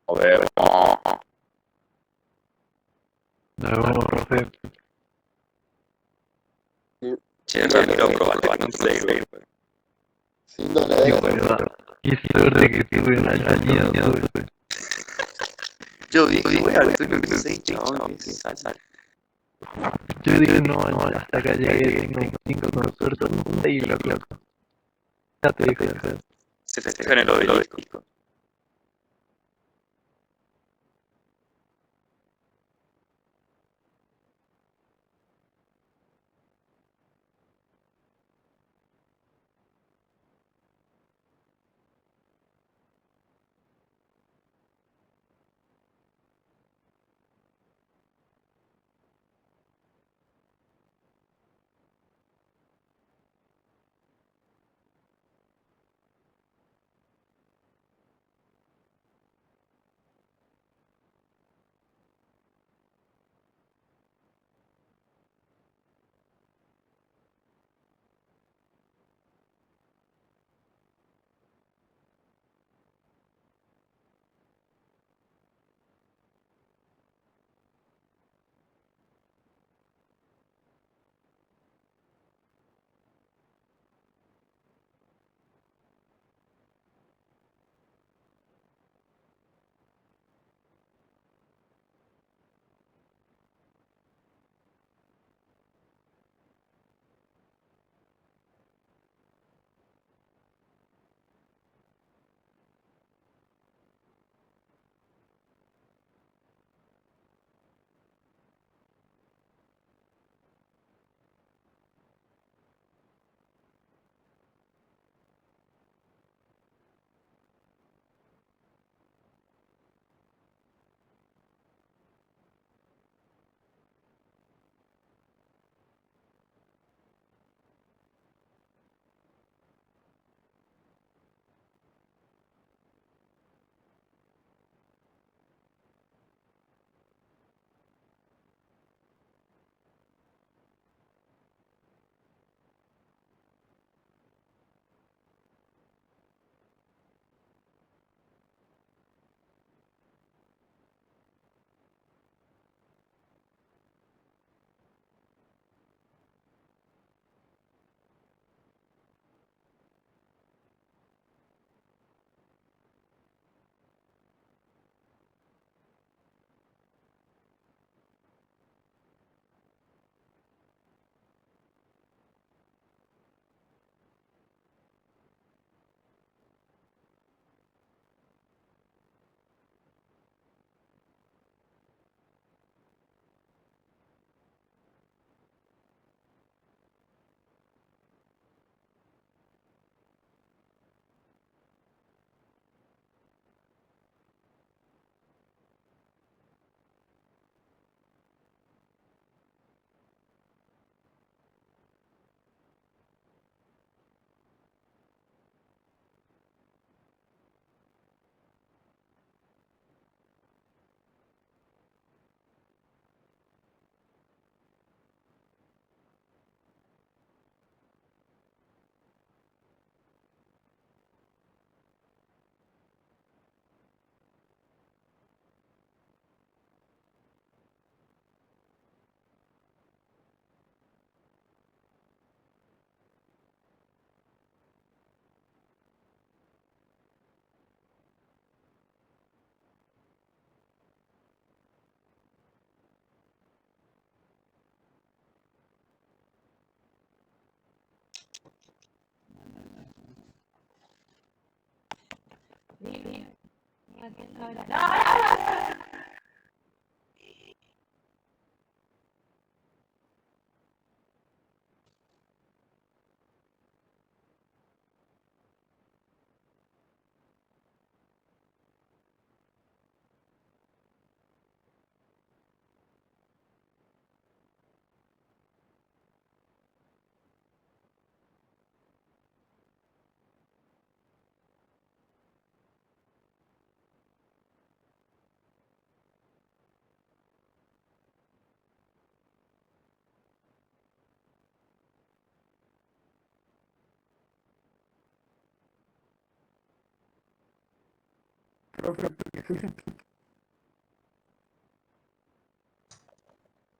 Nos vemos. Nos vemos, profe. Che, Ramiro, probaste con Save. Sí, verdad. Y suerte que tuve una salida, profe. Yo dije, voy al tuyo que 6, chabón. Yo dije, no, hasta acá llegué, tengo 5 con suerte, un 6 loco. Ya te dije, Se festeja en el obelisco.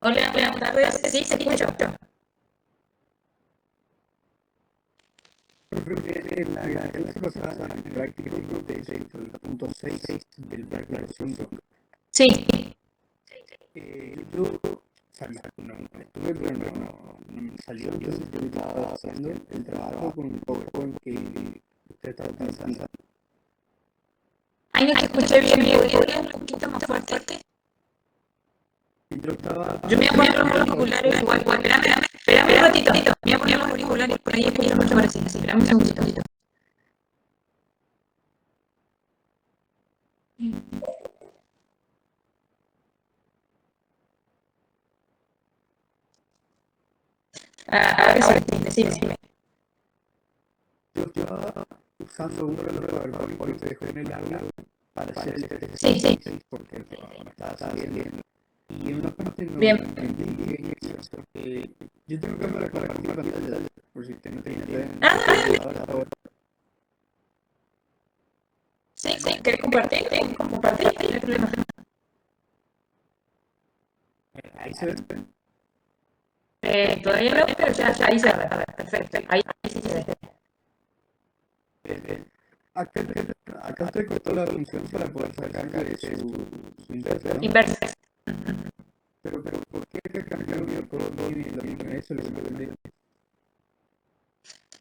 Hola, buenas tardes. Sí, se escucha. La clase pasada en práctica del punto 6 del práctico 5. Sí. Yo, o sea, no estuve, pero no me salió. Entonces yo estaba haciendo el trabajo con un PowerPoint que usted estaba utilizando. Ay, no te escuché bien, ¿podría un poquito más fuerte? Yo me voy a poner los auriculares, igual, espérame un ratito, me voy a poner los auriculares, por ahí escucho mucho ahora sí, espérame un segundito. Ahora sí, decime. Yo estaba usando uno de los PowerPoint que dejó en el aula para hacer el ejercicio. Sí. Porque me estaba saliendo. Y en una parte no entendí bien eso. Yo tengo cámara para compartir pantalla, por si usted no tiene idea. Sí, ¿querés compartir? Compartir, no hay problema. Ahí se ve. Todavía no, pero ya ahí se ve. Perfecto, ahí sí se ve. Acá usted cortó la función para poder sacar su inversa, ¿no? Inversa. Pero ¿por qué que cambiaron el codominio y el dominio? Eso es lo que me entendí.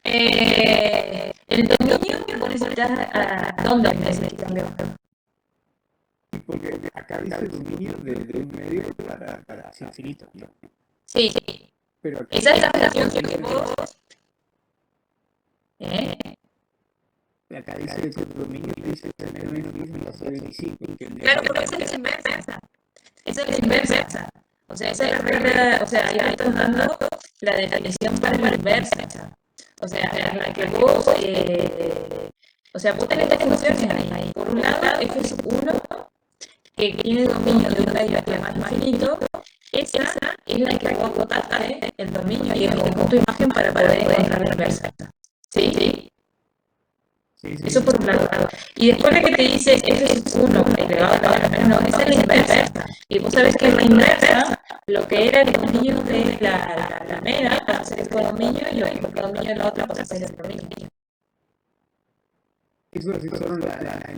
El dominio vos necesitas a dónde necesitas. Porque acá dice el dominio de un medio para infinito, ¿no? Sí. Pero acá esa es la función que vos... Acá dice que el dominio dice tener menos 10 en la 25. Claro, pero esa es la inversa. Esa es la inversa. O sea, esa es la regla, o sea, ya estás dando la definición para la inversa. O sea, en la que vos, o sea, vos tenés las funciones ahí. Por un lado, f1, que tiene dominio de un medio más infinito, esa es la que vos acotaste el dominio y el conjunto de imagen para poder encontrar la inversa. ¿Sí? Eso por un lado. Y después la que te dice f1 elevado a la menos 1, esa es la inversa. Y vos sabés que la inversa, lo que era el dominio de la primera pasa a ser el codominio y lo que es el dominio de la otra pasa a ser el dominio. ¿Eso es solo en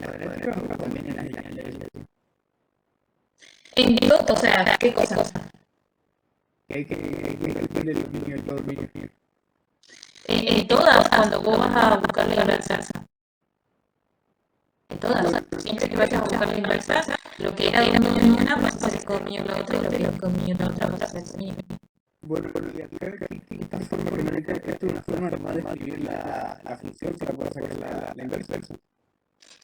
la derecha o también en la derecha? En todo, o sea, ¿qué cosa? Hay que calcular el dominio y el codominio. En todas, cuando vos vas a buscar la inversa. En todas, siempre que vayas a buscar la inversa, lo que era dominio en una pasa a ser codominio en la otra y lo que era dominio en la otra pasa a ser dominio. Bueno, y acá esta forma permanente, esta es una forma normal de escribir la función para poder sacar la inversa.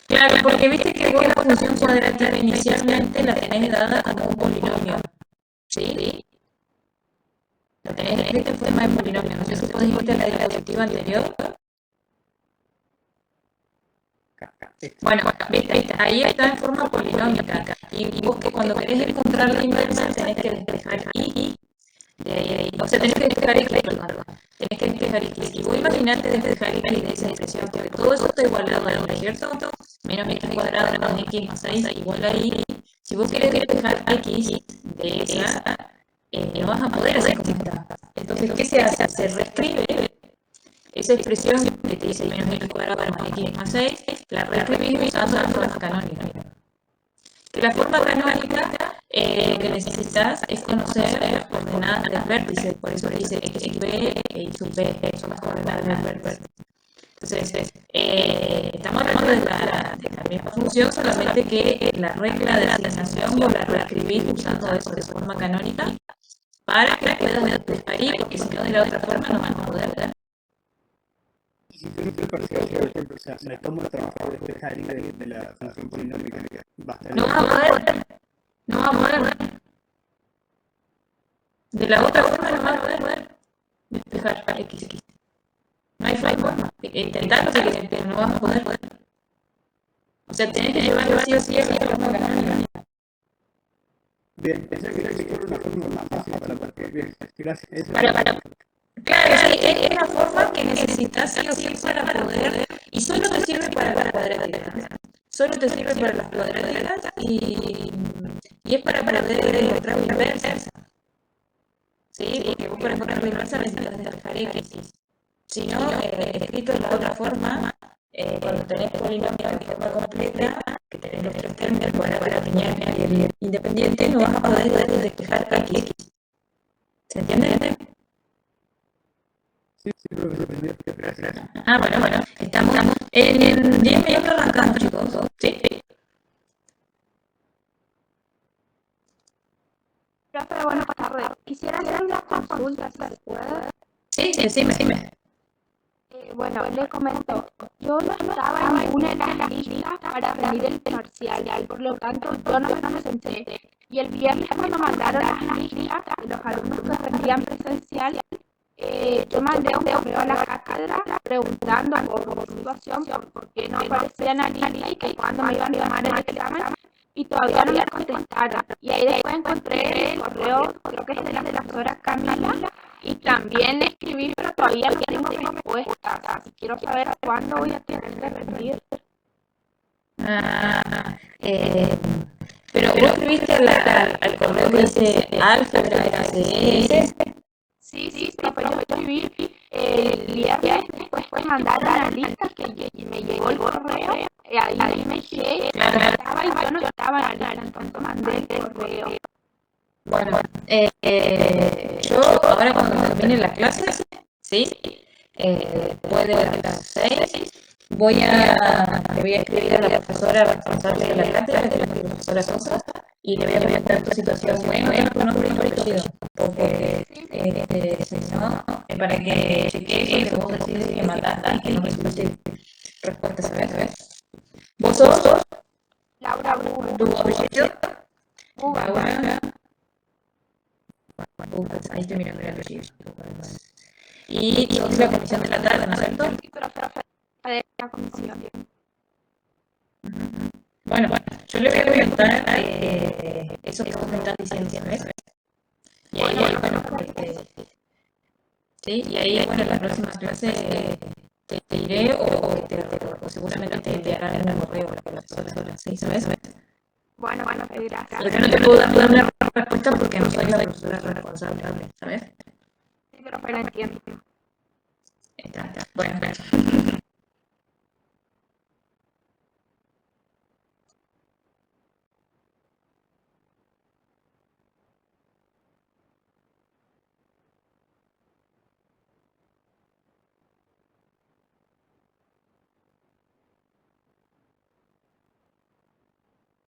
Claro, porque viste que vos la función cuadrativa inicialmente la tenés dada como un polinomio. ¿Sí? La tenés escrita en forma de polinomio. No sé si podés irte a la diapositiva anterior. Bueno, viste, ahí está en forma polinómica. Y vos que cuando querés encontrar la inversa tenés que despejar y de ahí. O sea, tenés que despejar x, perdón. Tenés que despejar x. Y vos imaginate despejar x de esa expresión, porque todo eso está igualado ahí, ¿cierto? Menos x cuadrado más x más 6 igual ahí. Si vos querés despejar x de esa, no vas a poder hacer como está. Entonces, ¿qué se hace? Se reescribe esa expresión que te dice menos x cuadrado más x más 6, la reescribís usando la forma canónica. Que la forma canónica lo que necesitas es conocer las coordenadas del vértice, por eso le dice x sub b, y sub b son las coordenadas del vértice. Entonces, estamos hablando de la misma función, solamente que la regla de la asignación vos la reescribís usando eso de forma canónica para que puedas despejar ahí, porque si no, de la otra forma no van a poder ver. Y si tú no te parcial, por ejemplo, o sea, me tomo el trabajo de despejar ahí de la función polinómica, No vas a poder. No vas a poder. De la otra forma no vas a poder despejar X. No hay forma. Intentarlo, pero no vas a poder. O sea, tenés que llevarlo sí o sí a la forma canónica. Bien, esa es una forma más fácil para partir. Bien, gracias. Claro, sí, es una forma que necesitas sí o sí para poder, y solo te sirve para las cuadráticas. Solo te sirve para las cuadráticas y es para poder demostrar la inversa. ¿Sí? Porque vos para encontrar la inversa necesitas despejar X. Si no, escrito de la otra forma, cuando tenés polinomios de forma completa, que tenés los tres términos, para lineal y independiente, no vas a poder despejar X. ¿Se entiende? Sí, profesor, gracias. Bueno, estamos en 10 minutos arrancamos, chicos. Sí. Profe, buenas tardes. Quisiera hacer una consulta, ¿se puede? Sí, decime. Bueno, le comento, yo no estaba en una de las listas para rendir el parcial, por lo tanto yo no me presenté. Y el viernes cuando mandaron las listas de los alumnos que rendían presencial, yo mandé un correo a la cátedra preguntando por mi situación, por qué no aparecía en la lista y que cuándo me iban a tomar el examen, y todavía no me contestaron. Y ahí después encontré el correo, creo que es de la profesora Camila, y también escribí, pero todavía no tengo respuesta. Así quiero saber cuándo voy a tener que rendir. Pero vos escribiste al correo que dice álgebra, CS. Sí, profe, yo escribí el viernes, después mandaron la lista que me llegó el correo, ahí me dije, estaba y yo no estaba en la lista, entonces mandé el correo. Bueno, yo ahora cuando termine la clase, ¿sí? Después de las 6, le voy a escribir a la profesora responsable de la cátedra, que es la profesora Sosa, y le voy a comentar tu situación, tu nombre y tu apellido, porque si no, para que chequee eso que vos decís que mandaste y que no recibiste respuesta, ¿sabes? ¿Vos sos? Laura Burro. ¿Tu apellido? Laura. Ahí estoy mirando el apellido. Y sos la comisión de la tarde, ¿no es cierto? De la comisión. Bueno, yo le voy a comentar eso que vos me estás diciendo, ¿sabes? Y ahí, bueno, sí, y ahí, bueno, en la próxima clase te iré o seguramente te enviarán un correo para que las horas, ¿sí? ¿Sabes? Bueno, gracias. Pero yo no te puedo dar una respuesta porque no soy la profesora responsable, ¿sabes? Sí, pero entiendo. Está. Bueno.